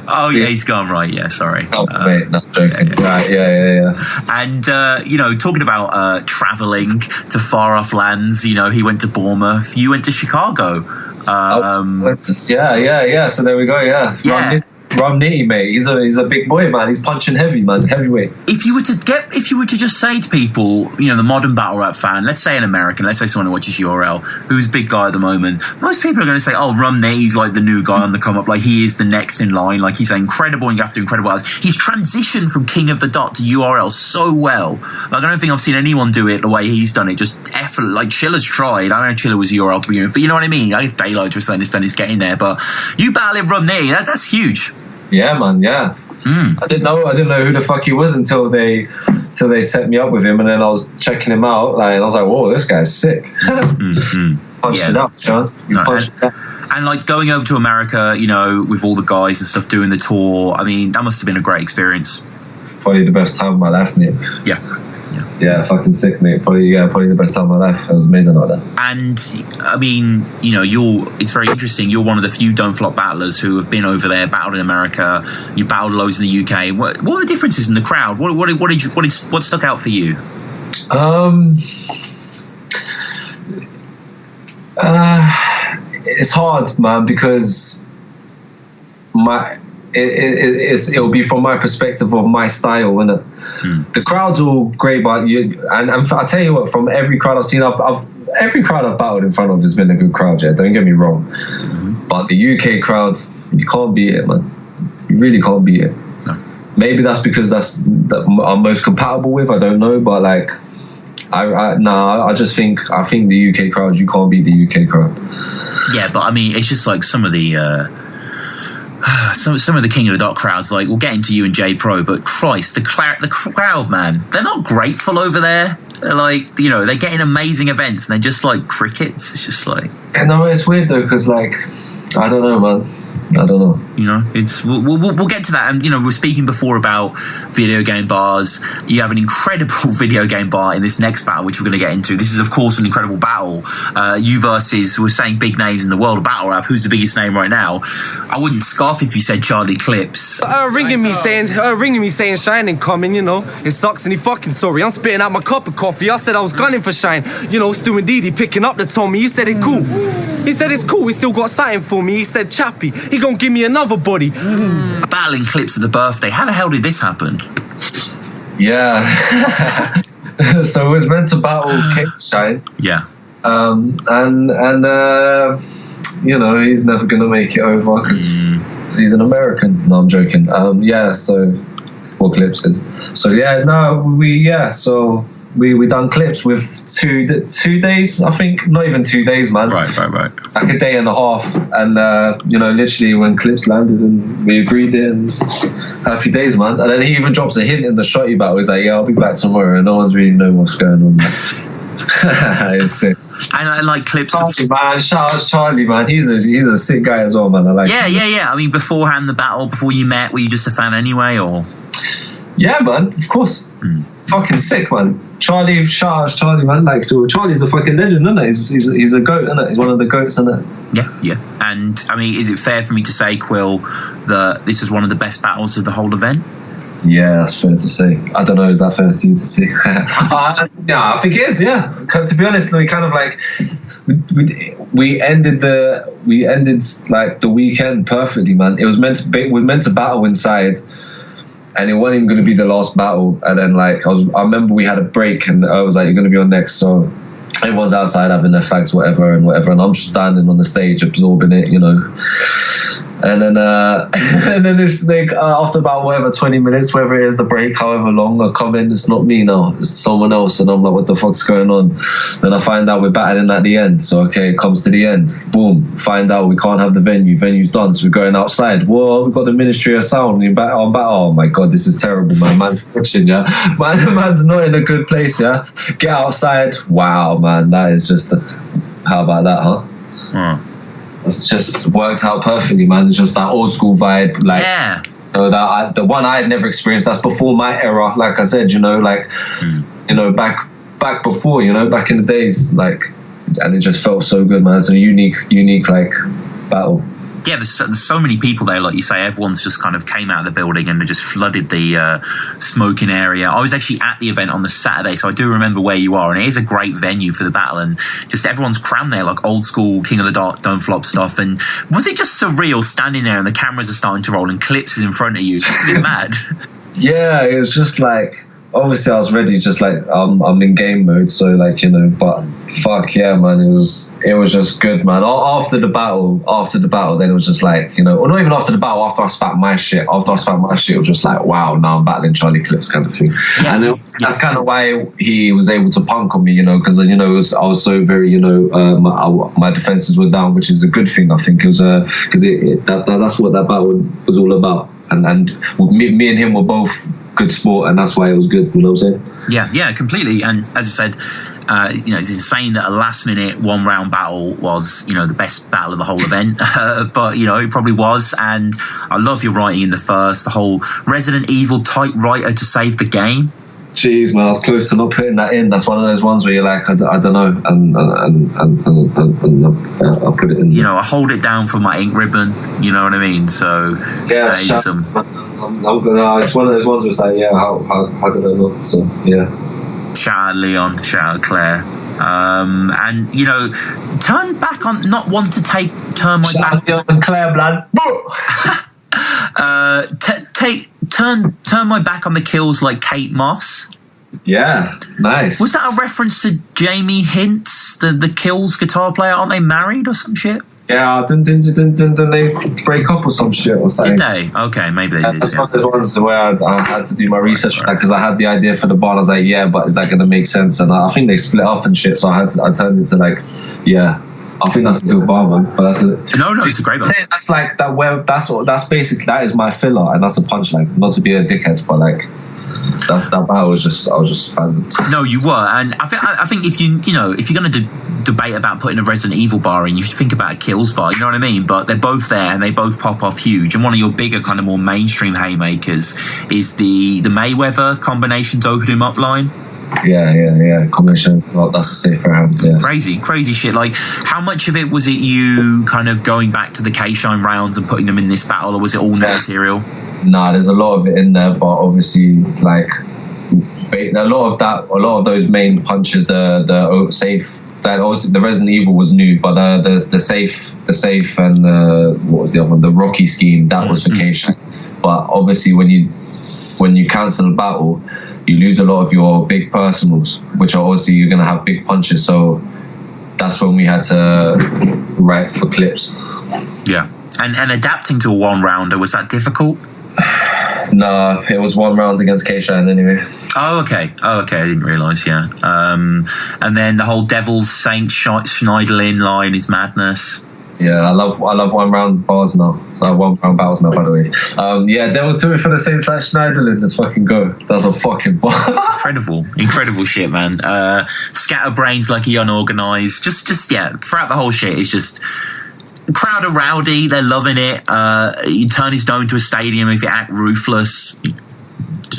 Oh, yeah, he's gone, right. Yeah, sorry. Oh, mate, not joking. Right, yeah. And, talking about travelling to far off lands, he went to Bournemouth. You went to Chicago. Yeah. So there we go, yeah. Rum Nitty, mate. He's a big boy, man. He's punching heavy, man. Heavyweight. If you were to just say to people, the modern battle rap fan, let's say an American, let's say someone who watches URL, who's big guy at the moment, most people are going to say, oh, Rum Nitty's like the new guy on the come up, like he is the next in line, like he's incredible and you have to do incredible hours. He's transitioned from King of the Dot to URL so well. Like, I don't think I've seen anyone do it the way he's done it. Just effort. Like Chilla's tried. I don't know Chilla was URL to begin with, but you know what I mean? I guess Daylight to a certain extent is getting there, but you battling Rum Nitty, that's huge. Yeah, man. Yeah, I didn't know who the fuck he was until they set me up with him, and then I was checking him out, and I was like, "Whoa, this guy's sick." Punched it up, Sean. And like going over to America, with all the guys and stuff doing the tour. I mean, that must have been a great experience. Probably the best time of my life, mate. Yeah, fucking sick, mate. Probably the best time of my life. It was amazing like that. And I mean, it's very interesting. You're one of the few Don't Flop battlers who have been over there, battled in America. You battled loads in the UK. What are the differences in the crowd? What stuck out for you? It's hard, man, because it'll be from my perspective of my style, innit? The crowd's all great, but and I tell you what, from every crowd I've seen, every crowd I've battled in front of has been a good crowd. Yeah, don't get me wrong, but the UK crowd, you can't beat it, man. You really can't beat it. No. Maybe that's because that's I'm most compatible with. I don't know, but like, I just think the UK crowd, you can't beat the UK crowd. Yeah, but I mean, it's just like some of the. Some of the King of the Dot crowds, like, we'll get into you and J Pro, but Christ, the crowd, man, they're not grateful over there. They're like, they're getting amazing events and they're just like crickets. It's just like, no, it's weird though, because like, I don't know, man. I don't know. It's we'll get to that. And we're speaking before about video game bars. You have an incredible video game bar in this next battle, which we're going to get into. This is, of course, an incredible battle. You versus, we're saying big names in the world of battle rap. Who's the biggest name right now? I wouldn't scoff if you said Charlie Clips. Ringing me saying Shine ain't coming. It sucks and he fucking sorry. I'm spitting out my cup of coffee. I said I was gunning for Shine. Stu and Didi picking up the Tommy. He said it cool. He said it's cool. He still got something for me. He said Chappie. He gonna give me another body. Battling Clips at the birthday. How the hell did this happen? Yeah. So it was meant to battle Kate Shine. Yeah. And he's never gonna make it over because he's an American. No, I'm joking. So what Clips is. So we done Clips with 2 days, I think. Not even 2 days, man. Right. Like a day and a half. And, literally when Clips landed and we agreed it, and happy days, man. And then he even drops a hint in the shotty battle. He's like, yeah, I'll be back tomorrow. And no one's really know what's going on. It's sick. And I like Clips. Charlie, man. Shout out Charlie, man. He's a sick guy as well, man. I like him. Yeah. I mean, beforehand the battle, before you met, were you just a fan anyway, or? Yeah, man. Of course. Fucking sick, man. Charlie, shout out Charlie, man. Like, Charlie's a fucking legend, isn't it? He's a goat, isn't it? He's one of the goats, isn't it? Yeah. And I mean, is it fair for me to say, Quill, that this is one of the best battles of the whole event? Yeah, that's fair to say. I don't know, is that fair to you to say? Yeah, I think it is. Yeah. To be honest, we kind of like we ended like the weekend perfectly, man. It was meant to battle inside. And it wasn't even going to be the last battle. And then, like, I remember we had a break, and I was like, "You're going to be on next." So everyone's outside having their fags, whatever. And I'm just standing on the stage absorbing it, And then and then if like after about whatever 20 minutes, whatever it is, the break, however long, I come in, it's not me now, it's someone else, and I'm like, what the fuck's going on? Then I find out we're battling at the end. So okay, it comes to the end, boom, find out we can't have the venue's done, so we're going outside. Whoa, we've got the Ministry of Sound, oh my god, this is terrible, man. Man's twitching, yeah. Man's not in a good place, yeah. Get outside. Wow, man, that is just how about that, huh? It's just worked out perfectly, man. It's just that old school vibe, like the one I had never experienced. That's before my era, like I said, you know, like you know, back before, you know, back in the days, like, and it just felt so good, man. It's a unique like battle. Yeah, there's so many people there, like you say. Everyone's just kind of came out of the building and just flooded the smoking area. I was actually at the event on the Saturday, so I do remember where you are, and it is a great venue for the battle, and just everyone's crammed there, like old school King of the Dark Don't Flop stuff. And was it just surreal standing there and the cameras are starting to roll and clips is in front of you? It's a bit mad. Yeah, it was just like, obviously I was ready, just like I'm in game mode, so like, you know, but fuck yeah, man, it was just good, man. After the battle, then it was just like, you know, or not even after the battle, after I spat my shit, it was just like, wow, now I'm battling Charlie Clips kind of thing. Yeah. And that's kind of why he was able to punk on me, you know, because, you know, I was so very, you know, my defenses were down, which is a good thing, I think. It was because that's what that battle was all about, and me and him were both good sport, and that's why it was good, you know what I'm saying? Yeah, completely. And as I said, you know, it's insane that a last minute 1 round battle was, you know, the best battle of the whole event. But, you know, it probably was. And I love your writing in the first, the whole Resident Evil type writer to save the game. Jeez, man, I was close to not putting that in. That's one of those ones where you're like, I don't know, and I'll put it in. You know, I hold it down for my ink ribbon. You know what I mean? So yeah, it's one of those ones where it's like, yeah, how did I look? So yeah. Shout out Leon, shout out Claire. And you know, turn back on, not want to turn my shout back. Leon and Claire, blood. Turn my back on the kills like Kate Moss. Yeah, nice. Was that a reference to Jamie Hintz, the Kills guitar player? Aren't they married or some shit? Yeah, didn't they break up or some shit or something? Did they? Okay, maybe they did. That's one of those ones where I had to do my research because I had the idea for the bar. I was like, yeah, but is that going to make sense? And I think they split up and shit, so I turned into like, yeah. I think that's a good bar, man. But that's it. No, it's a great bar. That's like that. That's basically, that is my filler, and that's a punchline. Not to be a dickhead, but like that bar I was just spazzing. No, you were, and I think if you're going to debate about putting a Resident Evil bar in, you should think about a Kills bar. You know what I mean? But they're both there, and they both pop off huge. And one of your bigger, kind of more mainstream haymakers is the Mayweather combinations open him up line. Yeah. Combination. Well, that's a safer hands. Yeah. Crazy shit. Like, how much of it was it you kind of going back to the K-Shine rounds and putting them in this battle, or was it all new material? Nah, there's a lot of it in there, but obviously, like, a lot of those main punches, the safe. That obviously the Resident Evil was new, but the safe, and what was the other one? The Rocky scheme, that was for K-Shine. But obviously, when you cancel a battle, you lose a lot of your big personals, which are obviously you're going to have big punches. So that's when we had to write for clips. Yeah. And adapting to a 1 rounder, was that difficult? No, it was 1 round against K-Shine anyway. Oh, okay. I didn't realise, yeah. And then the whole Devil's Saint Schneiderlin line is madness. Yeah, I love 1 round bars now. 1 round battles now, by the way. Yeah, there was 2 for the Saints like Schneiderlin. Let's fucking go. That's a fucking bar. Incredible shit, man. Scatterbrains like he unorganised. Just yeah. Throughout the whole shit, it's just crowd are rowdy. They're loving it. You turn his dome into a stadium if you act ruthless.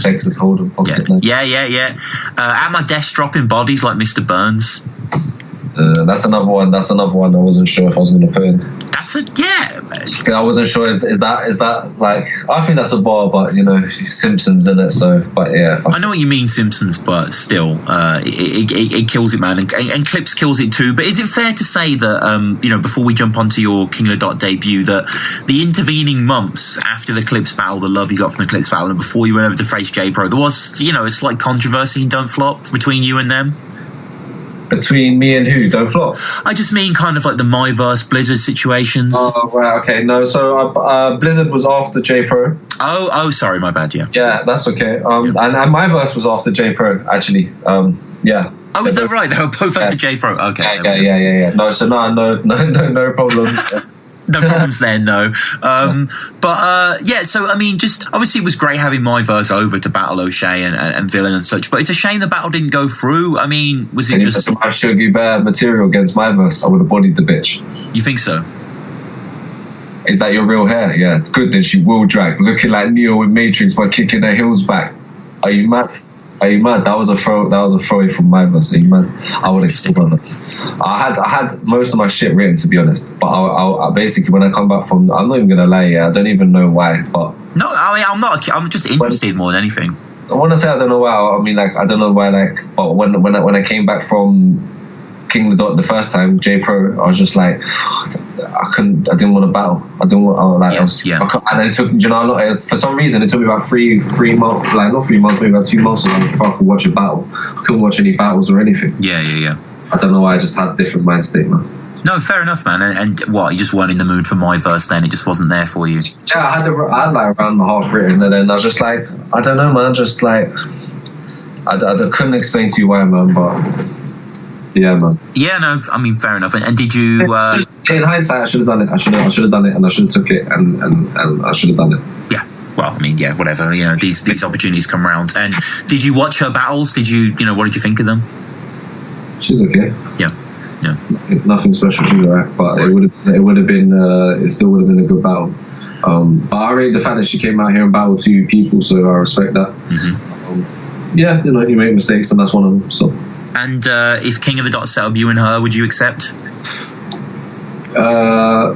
Texas Hold'em. Yeah. At my desk, dropping bodies like Mr. Burns. That's another one. I wasn't sure if I was going to put in. I wasn't sure. Is that like? I think that's a bar, but you know, Simpsons in it. So, but yeah. I know what you mean, Simpsons, but still, it kills it, man. And Clips kills it too. But is it fair to say that you know, before we jump onto your King of the Dot debut, that the intervening months after the Clips battle, the love you got from the Clips battle, and before you went over to face J Pro, there was, you know, a slight controversy in Don't Flop between you and them? Between me and who? Don't flop. I just mean kind of like the My versus Blizzard situations. Oh, right, okay. No, so Blizzard was after J Pro. Oh, sorry, my bad, yeah. Yeah, that's okay. And my verse was after J Pro, actually. Yeah. Oh, is that right? They were both after J Pro. Okay. Yeah. No, so no problems. No problems there, no. So I mean, just obviously it was great having my verse over to battle O'Shea and Villain and such, but it's a shame the battle didn't go through. I mean, was it just... If I had Shawgi Bear material against my verse, I would have bodied the bitch. You think so? Is that your real hair? Yeah. Good, then she will drag. Looking like Neo with Matrix by kicking her heels back. Are you mad? That was a throw from my verse. Are you mad? I would have still done it. I had most of my shit written, to be honest. But I basically, when I come back from, I'm not even gonna lie. Yeah, I don't even know why. But no, I mean, I'm not. I'm just interested more than anything. I want to say I don't know why. I mean, like, I don't know why. Like, but when I came back from King of the Dot the first time, J Pro, I was just like, I didn't want to battle. And it took, you know, for some reason it took me about three months, like not 3 months, maybe about 2 months, so I could watch a battle. I couldn't watch any battles or anything. Yeah. I don't know why. I just had a different mind state, man. No, fair enough, man. And what, you just weren't in the mood for my verse then? It just wasn't there for you? Yeah, I had like around the half written, and then I was just like, I don't know, man. Just like, I couldn't explain to you why, man, but... Yeah, man. Yeah, no, I mean, fair enough. And did you... in hindsight, I should have done it. I should have done it, and I should have took it, and I should have done it. Yeah. Well, I mean, yeah, whatever. You know, these opportunities come around. And did you watch her battles? What did you think of them? She's okay. Yeah. Nothing special. She's alright, but it would have been. It still would have been a good battle. But I rate the fact that she came out here and battled 2 people, so I respect that. Mm-hmm. Yeah, you know, you make mistakes, and that's one of them. So. And if King of the Dot set up you and her, would you accept? I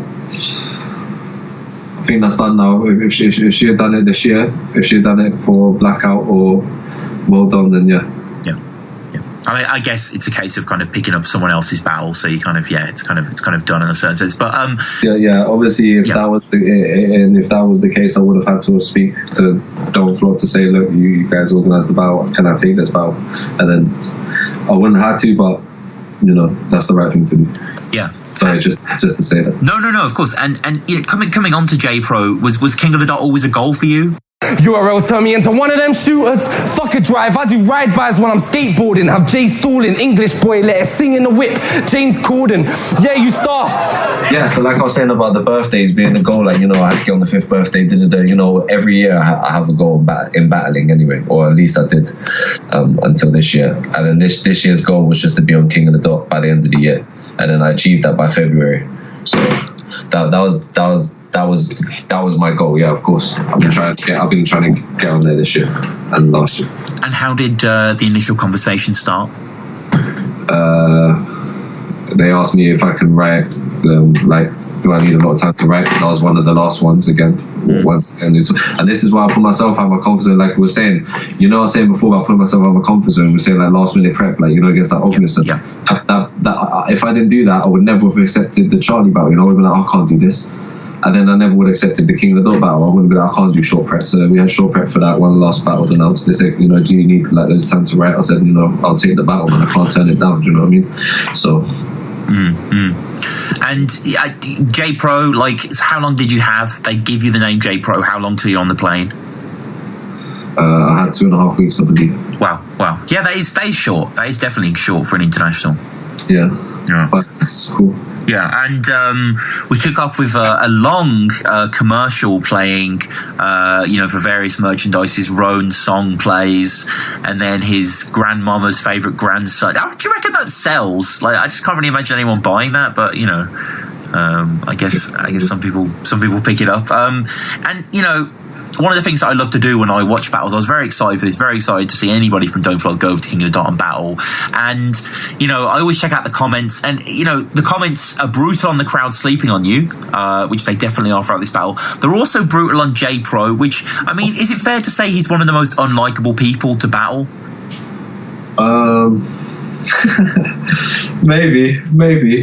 think that's done now. If she had done it this year, if she had done it for Blackout or Well Done, then yeah. I mean, I guess it's a case of kind of picking up someone else's battle, so you kind of it's kind of done in a certain sense. But yeah. Obviously, if that was the case, I would have had to speak to Don't Flop to say, look, you guys organised the battle. Can I take this battle? And then I wouldn't have to, but you know, that's the right thing to do. Yeah. Sorry, just to say that. No, of course. And you know, coming on to J Pro, was King of the Dot always a goal for you? URLs turn me into one of them shooters. Fuck a drive, I do ride-bys when I'm skateboarding. Have Jay stalling, English boy, let it sing in the whip. James Corden, yeah, you start. Yeah, so like I was saying about the birthdays being the goal, like, you know, I had to get on the 5th birthday, you know, every year I have a goal in battling anyway, or at least I did until this year. And then this year's goal was just to be on King of the Dot by the end of the year. And then I achieved that by February. So that was my goal. Yeah, of course. I've been trying to get on there this year and last year. And how did the initial conversation start? They asked me if I can write. Do I need a lot of time to write? That was one of the last ones again. And this is why I put myself out of my comfort zone. Like we were saying, you know, I was saying before about putting myself out of my comfort zone. We're saying like last minute prep, like, you know, against that Ogmios. That if I didn't do that, I would never have accepted the Charlie battle. You know, I would be like, I can't do this. And then I never would have accepted the King of the Dot battle. I wouldn't be like, I can't do short prep. So we had short prep for that. One of the last battles announced. They said, you know, do you need like those time to write? I said, you know, I'll take the battle and I can't turn it down. Do you know what I mean? So. And J Pro, like, how long did you have? They give you the name J Pro. How long till you're on the plane? I had 2.5 weeks, I believe. Wow. Yeah, that is short. That is definitely short for an international. Yeah. But it's cool. Yeah, and we kick off with a long commercial playing, for various merchandises. Roan's song plays, and then his grandmama's favourite grandson. How do you reckon that sells? Like, I just can't really imagine anyone buying that, but you know, I guess some people pick it up. And you know, one of the things that I love to do when I watch battles, I was very excited for this, very excited to see anybody from Don't Float go to King of the Dot and battle. And, you know, I always check out the comments, and, you know, the comments are brutal on the crowd sleeping on you, which they definitely are throughout this battle. They're also brutal on J Pro, which, I mean, is it fair to say he's one of the most unlikable people to battle? Maybe.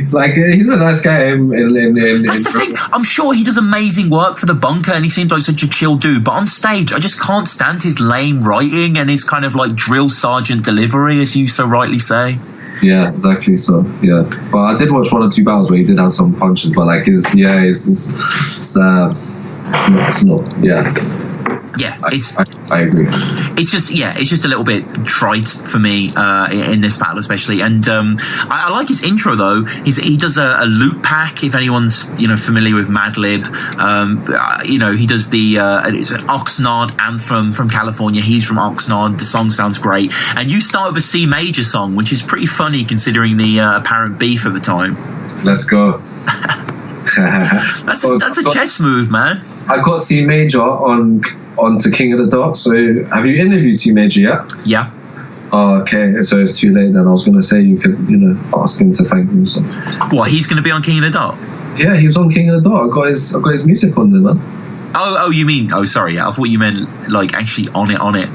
Like, he's a nice guy. That's the thing. I'm sure he does amazing work for the bunker, and he seems like such a chill dude. But on stage, I just can't stand his lame writing and his kind of like drill sergeant delivery, as you so rightly say. Yeah, exactly. So yeah, but I did watch 1 or 2 battles where he did have some punches, but like it's not. Yeah. Yeah, I agree. It's just a little bit trite for me in this battle, especially. And I like his intro though. He does a loop pack. If anyone's familiar with Madlib, he does the it's an Oxnard anthem from California. He's from Oxnard. The song sounds great. And you start with a C major song, which is pretty funny considering the apparent beef at the time. Let's go. That's a chess move, man. I got C major onto King of the Dot. So have you interviewed C major yet? Yeah. Oh, okay. So it's too late then. I was going to say you could, ask him to thank me. So. What? He's going to be on King of the Dot? Yeah, he was on King of the Dot. I got his music on there, man. Oh, you mean? Oh, sorry. I thought you meant like actually on it.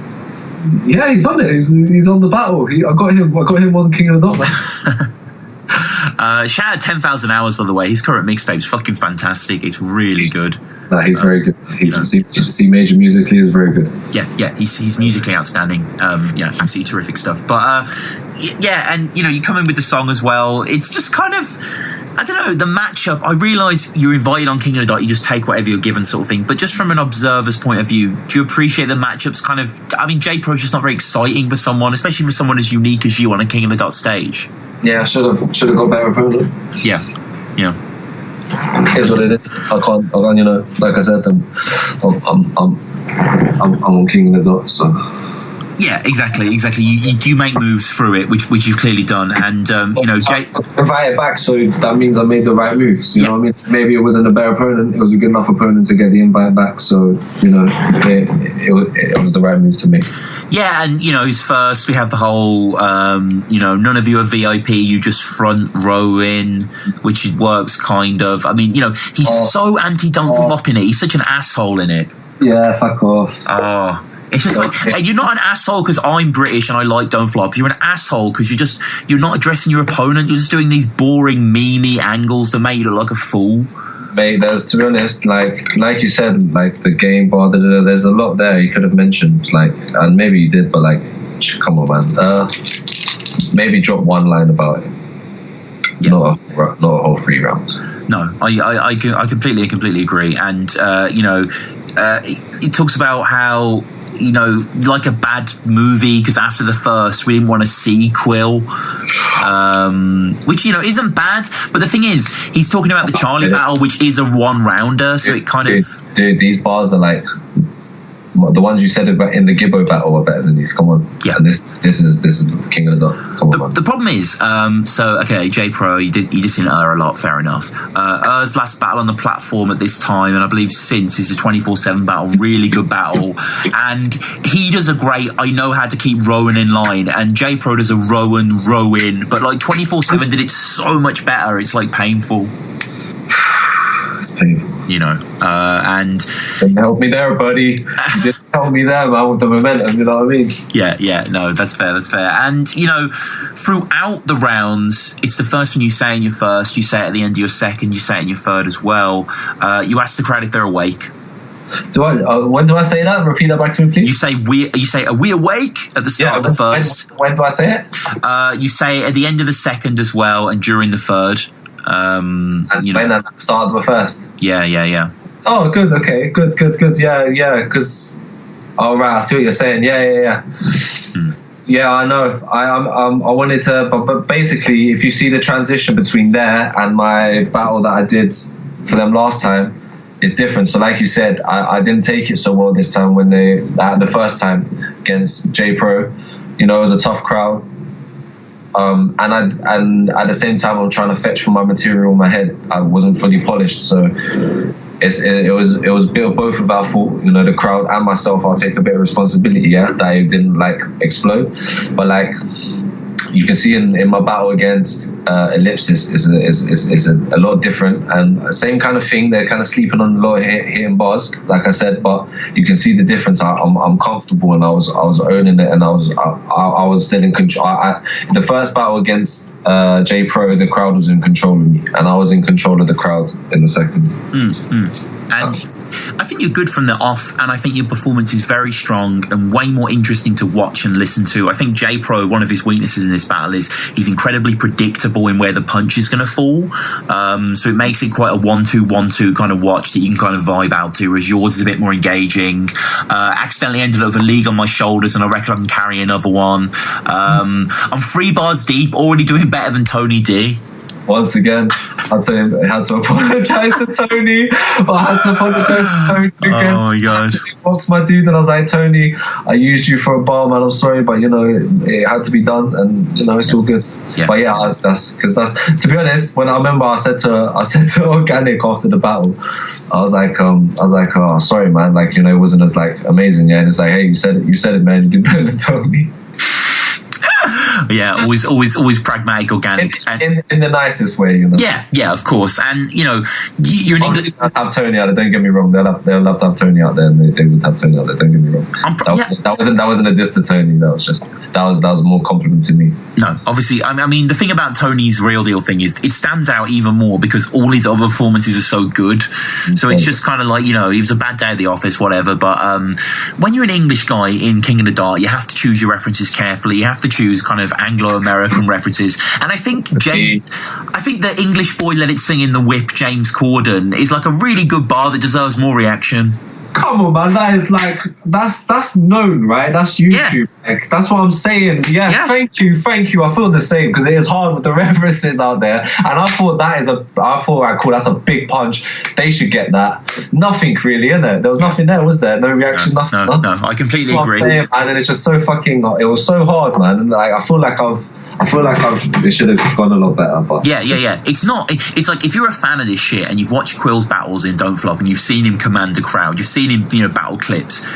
Yeah, he's on it. He's on the battle. I got him on King of the Dot, man. Shout out 10,000 Hours, by the way. His current mixtape's fucking fantastic. It's really good. Nah, he's very good. C major musically is very good. Yeah, he's musically outstanding. Absolutely terrific stuff. But and you come in with the song as well. It's just kind of, I don't know, the matchup. I realise you're invited on King of the Dot. You just take whatever you're given, sort of thing. But just from an observer's point of view, do you appreciate the matchups? Kind of. I mean, J-Pro's just not very exciting for someone, especially for someone as unique as you on a King of the Dot stage. Yeah, should have got better opponent. Yeah. Here's what it is. I can't. Like I said, I'm on King of the Dot. So yeah, exactly. You make moves through it, which you've clearly done, and Jay invite it back. So that means I made the right moves. You know what I mean? Maybe it wasn't a better opponent. It was a good enough opponent to get the invite back. So it was the right move to make. Yeah, and his first, we have the whole, none of you are VIP, you just front row in, which works kind of. I mean, he's so anti-don't flop in it. He's such an asshole in it. Yeah, fuck off. Oh. It's just like, hey, you're not an asshole because I'm British and I like don't flop. You're an asshole because you're not addressing your opponent. You're just doing these boring, memey angles that make you look like a fool. Mate, to be honest, like you said, like the game bar, there's a lot there you could have mentioned, and maybe you did, but come on, man. Maybe drop one line about it. Yeah. Not a whole 3 rounds. No, I completely agree, and it talks about how like a bad movie, because after the first we didn't want to see Quill, which isn't bad, but the thing is he's talking about the Charlie battle, which is a 1-rounder, so it kind of these bars are like the ones you said about in the Gibbo battle are better than these. Come on. Yeah. And this is King of the Dot. Come on, man. The problem is, J-Pro, you just didn't a lot, fair enough. Er's last battle on the platform at this time, and I believe since, is a 24/7 battle, really good battle. And he does a great, I know how to keep Rowan in line, and J-Pro does a Rowan, but 24/7 did it so much better, it's painful. It's painful. And didn't help me there, buddy. You didn't help me there, man, with the momentum, you know what I mean? Yeah, no, that's fair. And, throughout the rounds, it's the first one you say in your first, you say it at the end of your second, you say it in your third as well. You ask the crowd if they're awake. When do I say that? Repeat that back to me, please. You say, are we awake at the start of the first? When do I say it? You say it at the end of the second as well, and during the third. And when at the start of the first. Yeah. Oh, good. Okay, good. Yeah. Because, oh right, I see what you're saying. Yeah. Yeah, I know. I wanted to, but basically, if you see the transition between there and my battle that I did for them last time, it's different. So, like you said, I didn't take it so well this time when the first time against J-Pro. It was a tough crowd. And at the same time, I'm trying to fetch from my material in my head. I wasn't fully polished, so it was built both of our fault. The crowd and myself. I'll take a bit of responsibility. Yeah, that I didn't explode, but you can see in my battle against Ellipsis is a lot different, and same kind of thing. They're kind of sleeping on the low hitting bars, like I said, but you can see the difference. I'm comfortable, and I was owning it, and I was still in control. The first battle against J-Pro, the crowd was in control of me, and I was in control of the crowd in the second. And I think you're good from the off, and I think your performance is very strong and way more interesting to watch and listen to. I think J-Pro, one of his weaknesses in this this battle is he's incredibly predictable in where the punch is going to fall. So it makes it quite a 1-2-1-2 kind of watch that you can kind of vibe out to, whereas yours is a bit more engaging. Accidentally ended up with a league on my shoulders, and I reckon I can carry another one. I'm 3 bars deep, already doing better than Tony D. Once again, I had to apologise to Tony. I had to apologise to Tony again. Oh my god! Boxed my dude, and I was like, Tony, I used you for a bar, man. I'm sorry, but it had to be done, and it's all good. Yeah. But yeah, that's to be honest. When I remember, I said to Organic after the battle, I was like, oh, sorry, man. Like, it wasn't as like amazing. Yeah, and it's like, hey, you said it, man. You did better than Tony. Yeah, always pragmatic, organic, in the nicest way, Yeah, of course. And you're an English. Have Tony out there. Don't get me wrong. They'll love to have Tony out there, and they would have Tony out there. Don't get me wrong. That wasn't a diss to Tony. That was more compliment to me. No, obviously. I mean, the thing about Tony's Real Deal thing is it stands out even more because all his other performances are so good. So it's just kind of like, it was a bad day at the office, whatever. But when you're an English guy in King of the Dart, you have to choose your references carefully. You have to choose kind of Anglo-American references, and I think the English boy let it sing in the whip, James Corden, is like a really good bar that deserves more reaction. Come on, man, that is like that's known, right? That's YouTube. Yeah. Like, that's what I'm saying. Yeah, thank you. I feel the same because it is hard with the references out there, and I thought cool, that's a big punch. They should get that. Nothing really, innit? There was nothing there, was there? No reaction, nothing. No, I completely agree. Saying, man, and it's just so fucking. It was so hard, man. And like, I feel like it should have gone a lot better. But yeah. It's not. It's like if you're a fan of this shit and you've watched Quill's battles in Don't Flop and you've seen him command the crowd, you've seen him, battle clips.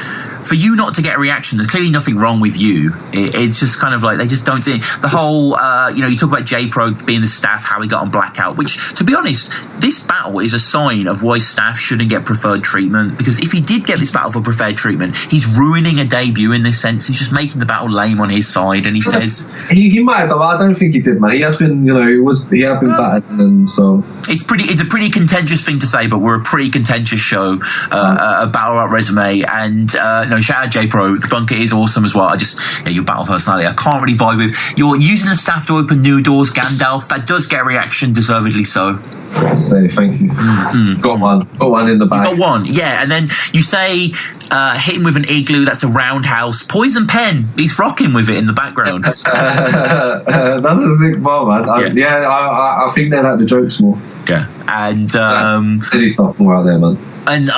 For you not to get a reaction, there's clearly nothing wrong with you. It's just kind of like they just don't see the whole. You talk about J-Pro being the staff, how he got on Blackout. Which, to be honest, this battle is a sign of why staff shouldn't get preferred treatment. Because if he did get this battle for preferred treatment, he's ruining a debut in this sense. He's just making the battle lame on his side. And he says he might have. I don't think he did, man. He has been, he had been battered, and so it's a pretty contentious thing to say. But we're a pretty contentious show, a battle rap resume, and shout out J-Pro. The bunker is awesome as well. Your battle personality, I can't really vibe with. You're using the staff to open new doors, Gandalf. That does get a reaction, deservedly so. Say thank you. Mm-hmm. Got one in the bag. You got one, yeah. And then you say hit him with an igloo. That's a roundhouse. Poison pen. He's rocking with it in the background. That's a sick bar, man. I think they like the jokes more. Yeah, and silly stuff more out there, man. And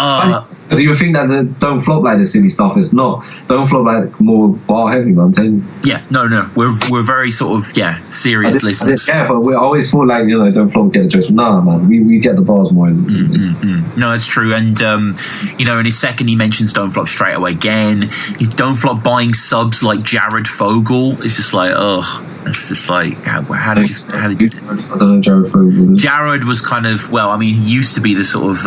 because you would think that the Don't Flop like the silly stuff. It's not. Don't Flop like more bar heavy, man. I'm telling you. Yeah, no. We're very sort of serious listeners. Yeah, but we always feel like Don't Flop get the jokes. Nah, man, we get the bars more. No, it's true. And in his second he mentions Don't Flop straight away again. He's Don't Flop buying subs like Jared Fogle. It's just like, it's just like how did you? I don't know Jared Fogle. Jared was kind of he used to be the sort of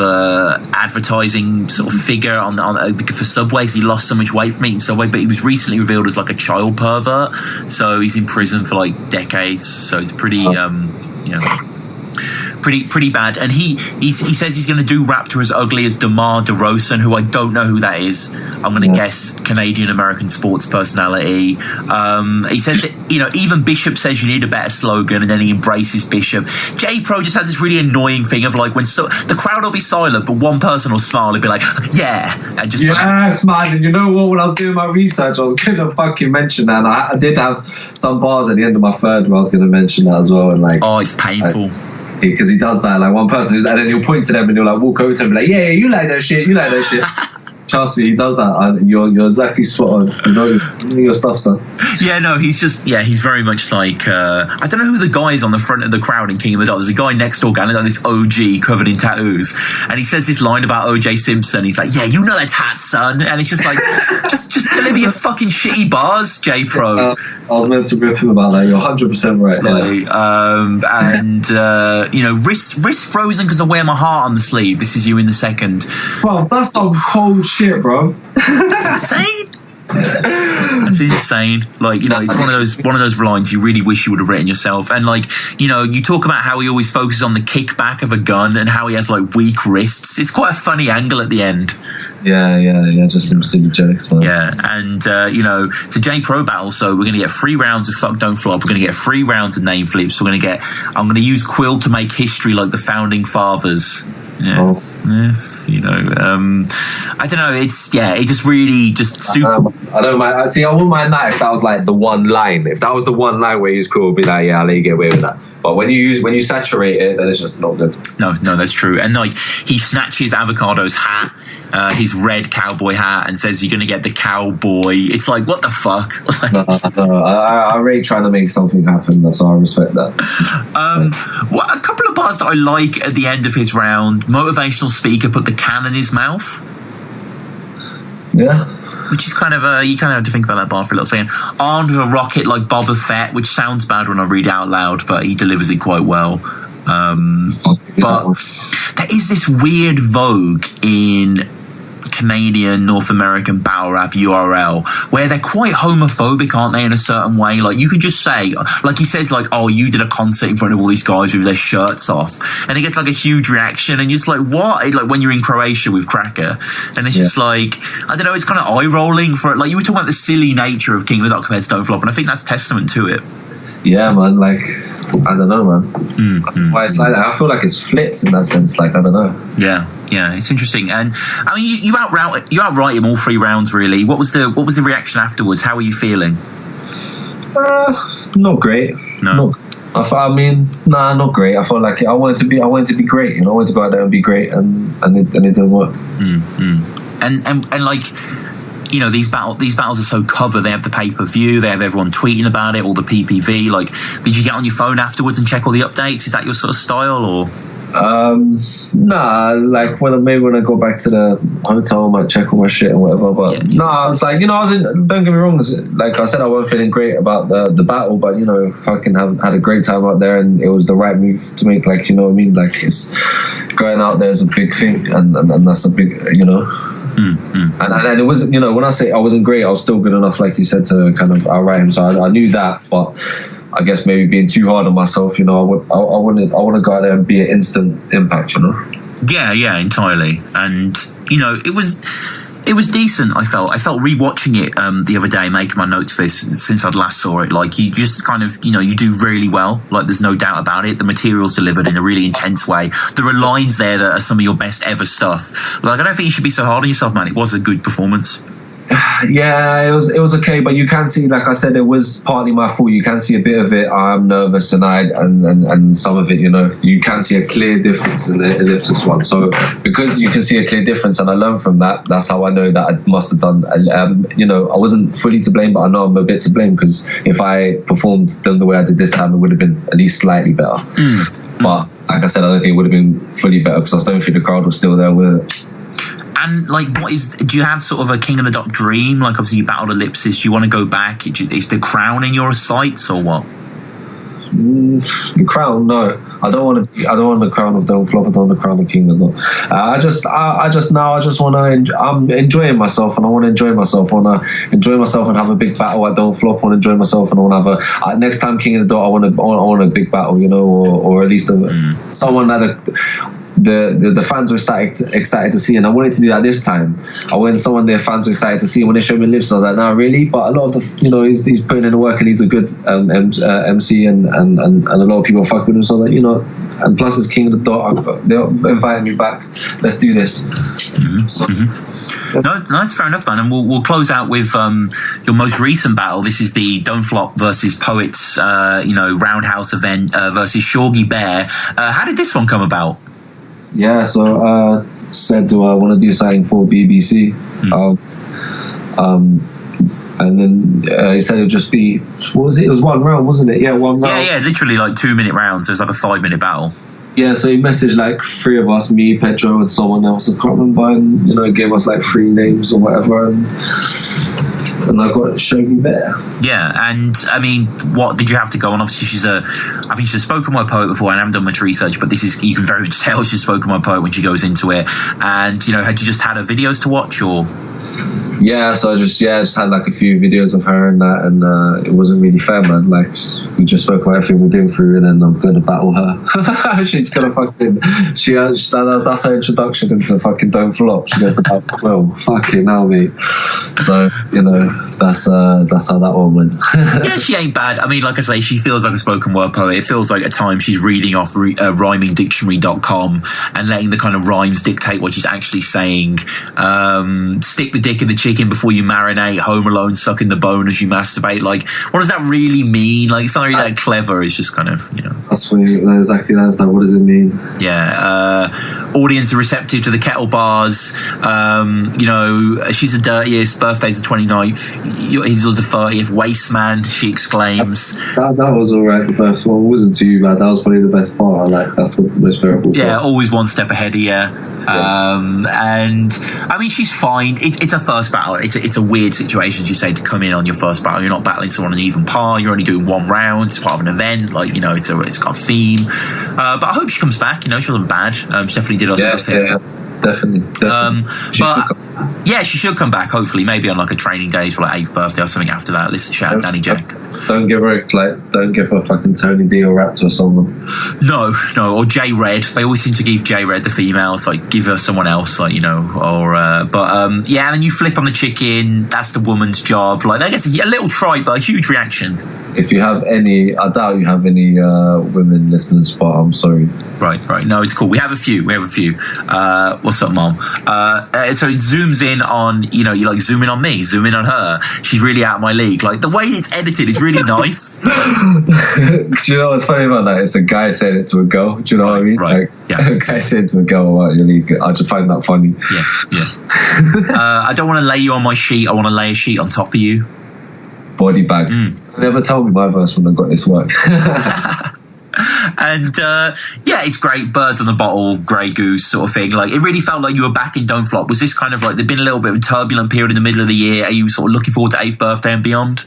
advertising sort of figure on for Subway. He lost so much weight from eating Subway, but he was recently revealed as like a child pervert. So he's in prison for like decades. So it's pretty pretty bad. And he says he's going to do Raptor as ugly as DeMar DeRozan, who I don't know who that is. I'm going to guess Canadian American sports personality. He says that even Bishop says you need a better slogan, and then he embraces Bishop. J-Pro just has this really annoying thing of like when the crowd will be silent, but one person will smile and be like, yeah, and just yes, man. And you know what? When I was doing my research, I was going to fucking mention that. And I did have some bars at the end of my third where I was going to mention that as well. And like, it's painful. Because he does that, like one person, and then he'll point to them and he'll like walk over to them and be like, yeah, you like that shit. Trust me, he does that. And you're exactly spot on. Your stuff, son. Yeah, no, he's very much like I don't know who the guy is on the front of the crowd in King of the Dot. There's a guy next door, like this OG covered in tattoos, and he says this line about OJ Simpson. He's like, yeah, you know that's hat, son. And it's just like, just deliver your fucking shitty bars, J-Pro. I was meant to rip him about that. You're 100% right. And wrist frozen because I wear my heart on the sleeve. This is you in the second. Bro, that's some cold shit, bro. That's insane. That's insane. Like, it's one of those lines you really wish you would have written yourself. And like, you talk about how he always focuses on the kickback of a gun and how he has like weak wrists. It's quite a funny angle at the end. Yeah, just some silly jokes, man. Yeah, and to J Pro Battle, so we're going to get 3 rounds of Fuck Don't Flop. We're going to get 3 rounds of name flips. I'm going to use Quill to make history like the founding fathers. Yeah. Oh. Yes, I don't know. It just really super. I don't mind. See, I wouldn't mind that if that was like the one line. If that was the one line where you use Quill, be like, yeah, I'll let you get away with that. But when you saturate it, then it's just not good. No, that's true. And like he snatches Avocado's hat, his red cowboy hat, and says, "You're going to get the cowboy." It's like, what the fuck? No, I rate trying to make something happen. So I respect that. A couple of bars that I like at the end of his round. Motivational speaker put the can in his mouth. Yeah. Which is kind of you kind of have to think about that bar for a little second. Armed with a rocket like Boba Fett, which sounds bad when I read it out loud, but he delivers it quite well. But there is this weird vogue in Canadian, North American battle rap URL where they're quite homophobic, aren't they, in a certain way? Like you could just say, like he says, like, oh, you did a concert in front of all these guys with their shirts off, and it gets like a huge reaction, and you're just like, what? Like when you're in Croatia with Cracker, and it's just like, I don't know, it's kind of eye rolling for it. Like you were talking about the silly nature of King of the Dot compared to Don't Flop, and I think that's testament to it. Yeah, man. Like, I don't know, man. Why it's like that. I feel like it's flipped in that sense. Like, I don't know. Yeah, it's interesting. And I mean, you outright him all 3 rounds, really. What was the reaction afterwards? How were you feeling? Not great. No. Not great. I felt like I wanted to be great. I wanted to go out there and be great, and it didn't work. And like, these battles are so cover. They have the pay-per-view. They have everyone tweeting about it, all the PPV. Like, did you get on your phone afterwards and check all the updates? Is that your sort of style, or? Nah, like when I go back to the hotel, I might check all my shit and whatever. But I was like, don't get me wrong. Like I said, I wasn't feeling great about the battle, but fucking had a great time out there, and it was the right move to make. Like, you know what I mean? Like, it's going out there is a big thing, and that's a big, And it wasn't, when I say I wasn't great, I was still good enough, like you said, to kind of outright him. So I knew that, but I guess maybe being too hard on myself, I want to go out there and be an instant impact, Yeah, entirely. And it was decent. I felt rewatching it the other day, making my notes for this since I'd last saw it. Like, you just kind of, you do really well. Like, there's no doubt about it. The material's delivered in a really intense way. There are lines there that are some of your best ever stuff. Like, I don't think you should be so hard on yourself, man. It was a good performance. Yeah, it was okay, but you can see, like I said, it was partly my fault. You can see a bit of it. I'm nervous tonight, and some of it, you can see a clear difference in the ellipsis one. So because you can see a clear difference, and I learned from that, that's how I know that I must have done. I wasn't fully to blame, but I know I'm a bit to blame, because if I performed the way I did this time, it would have been at least slightly better. But like I said, I don't think it would have been fully better, because I don't think the crowd was still there with it. And like, do you have sort of a King of the Dot dream? Like, obviously you battled Ellipsis. Do you want to go back? Is the crown in your sights, or what? The crown, no. I don't want the crown of Don't Flop. I don't want the crown of King of the Dot. I just want to. I'm enjoying myself, and I want to enjoy myself. I want to enjoy myself and have a big battle. I Don't Flop. I want to enjoy myself, and I want to have a next time King of the Dot. I want a big battle, or at least someone that the fans were excited to see, and I wanted to do that this time. I wanted someone their fans were excited to see when they showed me lips. I was like, nah, really? But a lot of the, he's putting in the work, and he's a good MC, and a lot of people fuck with him. So that, and plus it's King of the Dot. They're inviting me back. Let's do this. No, that's fair enough, man. And we'll close out with your most recent battle. This is the Don't Flop versus Poets, Roundhouse event versus Shawgi Bear. How did this one come about? Yeah, so said, do I want to do something for BBC? And then he said it would just be, what was it? It was 1 round, wasn't it? Yeah, 1 round. Yeah, literally like 2-minute rounds. So it's like a 5-minute battle. Yeah, so he messaged like 3 of us, me, Pedro, and someone else. I can't remember. And he gave us like 3 names or whatever. And I got Shawgi Bear. Yeah, and I mean, what did you have to go on? Obviously, I think she's a spoken word poet before, and I haven't done much research, but you can very much tell she's a spoken word poet when she goes into it. And had you just had her videos to watch, or? Yeah, so I just had like a few videos of her and that, and it wasn't really fair, man. Like, we just spoke about everything we've been through, and then I'm going to battle her. She's gonna fucking that's her introduction into fucking Don't Flop. She goes to battle Quill. Fucking hell, mate. So that's how that one went. Yeah, she ain't bad. I mean, like I say, she feels like a spoken word poet. It feels like at times she's reading off rhymingdictionary.com and letting the kind of rhymes dictate what she's actually saying. Stick the dick in the chicken before you marinate. Home Alone, sucking the bone as you masturbate. Like, what does that really mean? Like, it's not really that clever. It's just kind of, That's exactly that. It's like, what does it mean? Yeah. Audience are receptive to the kettle bars. She's the dirtiest. Birthday's the 29th. His was the 30th. Waste man, she exclaims. That was alright. The first one wasn't too bad. That was probably the best part. That's the most bearable part. Yeah, always one step ahead of you. And I mean, she's fine. It's her first battle. It's a weird situation, as you say, to come in on your first battle. You're not battling someone on an even par. You're only doing one round. It's part of an event. It's got a theme. But I hope she comes back. She wasn't bad. She definitely did us stuff here. Yeah. Definitely. She should come back, hopefully, maybe on like a training days for like 8th birthday or something after that. Listen, shout out Danny Jack. Don't give her fucking Tony D or Raps or someone. No, or J Red. They always seem to give J Red the females, like give her someone else, and then you flip on the chicken. That's the woman's job. Like, that gets a little try, but a huge reaction. If you have any, I doubt you have any women listeners, but I'm sorry. Right. No, it's cool. We have a few. What's up, Mom? So it zooms in on, you like zoom in on me, zoom in on her. She's really out of my league. Like, the way it's edited is really nice. Do you know what's funny about that? It's a guy saying it to a girl. Do you know what I mean? Right. Yeah. A guy saying to a girl about your league. I just find that funny. Yeah. I don't want to lay you on my sheet. I want to lay a sheet on top of you. Body bag. Never told me my verse when I got this work. And it's great. Birds on the bottle, Grey Goose sort of thing. Like, it really felt like you were back in Don't Flop. Was this kind of like, there'd been a little bit of a turbulent period in the middle of the year? Are you sort of looking forward to 8th birthday and beyond?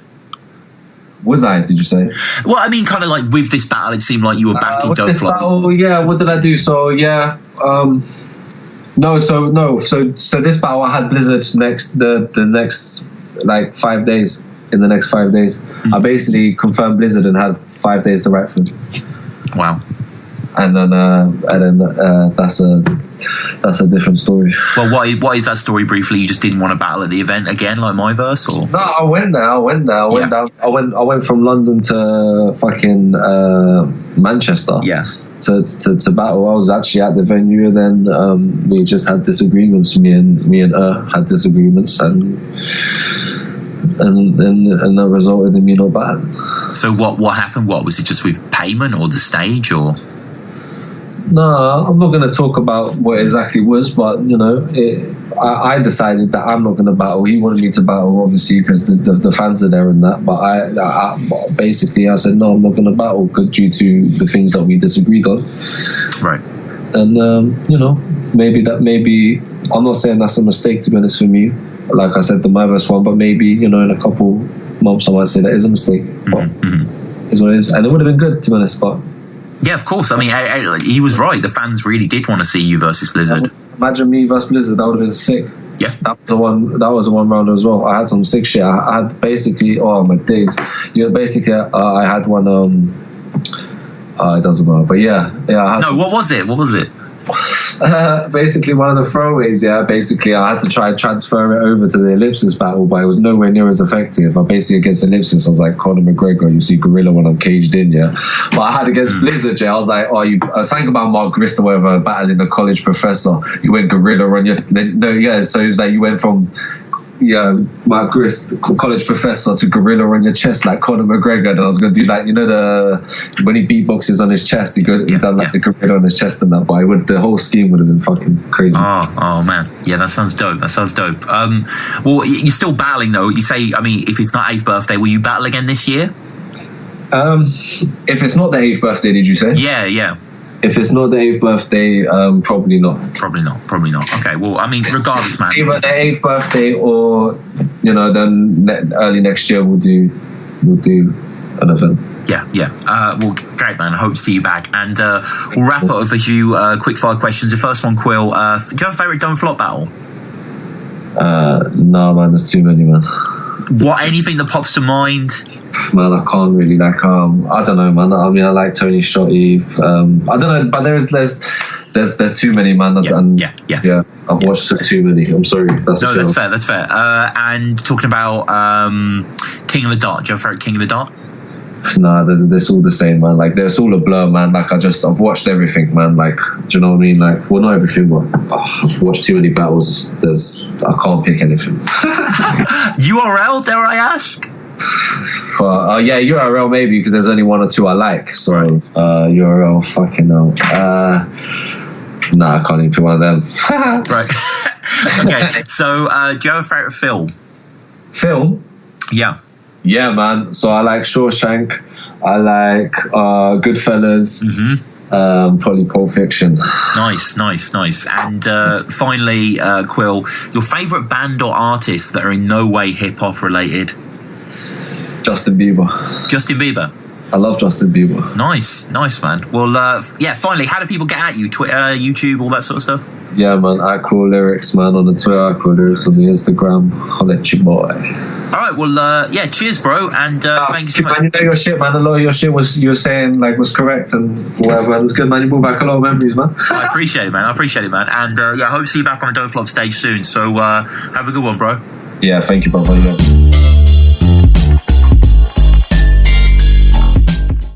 Was I? Did you say? Well, I mean, kind of like with this battle, it seemed like you were back in Don't Flop. Battle, yeah. What did I do? So yeah. No. So this battle, I had Blizzard the next like 5 days. In the next 5 days, I basically confirmed Blizzard and had 5 days to write for them. Wow. And then that's a different story. Well, what is that story briefly? You just didn't want to battle at the event again, like my verse, or? No, I went there. I went from London to fucking Manchester. Yeah. To battle. I was actually at the venue, and then we just had disagreements. Me and her had disagreements, and that resulted in me not battling. So what happened? What was it? Just with payment or the stage, or? No, I'm not going to talk about what it exactly was, but I decided that I'm not going to battle. He wanted me to battle, obviously, because the fans are there and that. But I basically I said no, I'm not going to battle due to the things that we disagreed on. Right. And maybe I'm not saying that's a mistake, to be honest, for me. Like I said, the my verse one, but maybe in a couple months I might say that is a mistake. But is what it is, and it would have been good, to be honest. But yeah, of course. I mean, he was right. The fans really did want to see you versus Blizzard. Imagine me versus Blizzard. That would have been sick. Yeah, that was a one rounder as well. I had some sick shit. I had basically, my days. I had one. It doesn't matter. But yeah. I had what was it? Basically, one of the throwaways. Yeah, basically, I had to try and transfer it over to the ellipsis battle, but it was nowhere near as effective. I basically against ellipsis, I was like Conor McGregor. You see gorilla when I'm caged in, yeah. But I had against Blizzard, yeah. I was like, I was thinking about Mark Grist or whatever, battling a college professor. You went gorilla on your So it was like you went from Mark Grist, college professor, to gorilla on your chest like Conor McGregor. And I was going to do that, when he beatboxes on his chest, he done like the gorilla on his chest and that. But the whole scheme would have been fucking crazy. Oh man, yeah, that sounds dope. Well, you're still battling though. You say, I mean, if it's not 8th birthday, will you battle again this year? If it's not the 8th birthday, did you say? Yeah. If it's not the 8th birthday, probably not. Probably not. Okay, well, I mean, regardless, man. Either the 8th birthday or, then early next year we'll do an event. Yeah. Well, great, man. I hope to see you back. And we'll wrap up with a few quick fire questions. The first one, Quill. Do you have a favourite Don't Flop battle? No, man, there's too many, man. What, anything that pops to mind? Man, I can't really I don't know, man. I mean, I like Tony Schiavone. I don't know, but there's too many, man. Yeah. I've watched too many. I'm sorry. That's fair. And talking about King of the Dart, do you have a favorite King of the Dart? Nah, there's all the same, man. Like, there's all a blur, man. Like, I've watched everything, man. Like, do you know what I mean? Like, well, not everything, but I've watched too many battles. I can't pick anything. URL, dare I ask? Yeah, URL maybe, because there's only one or two I like. So URL, fucking hell. Nah, I can't even pick one of them. Right. Okay. So, do you have a favorite film? Film? Yeah. Yeah, man. So I like Shawshank. I like Goodfellas. Probably Pulp Fiction. Nice. And finally, Quill, your favourite band or artist that are in no way hip hop related? Justin Bieber. I love Justin Bieber. Nice, man. Well, finally, how do people get at you? Twitter, YouTube, all that sort of stuff? Yeah, man. I Quill Lyrics, man, on the Twitter. I Quill Lyrics on the Instagram. I'll let you, boy. All right, well, cheers, bro, and thank you so much. Man, you know your shit, man. A lot of your shit you were saying was correct and whatever. It was good, man. You brought back a lot of memories, man. I appreciate it, man. And I hope to see you back on the Don't Flop stage soon. So have a good one, bro. Yeah, thank you, brother. Yeah.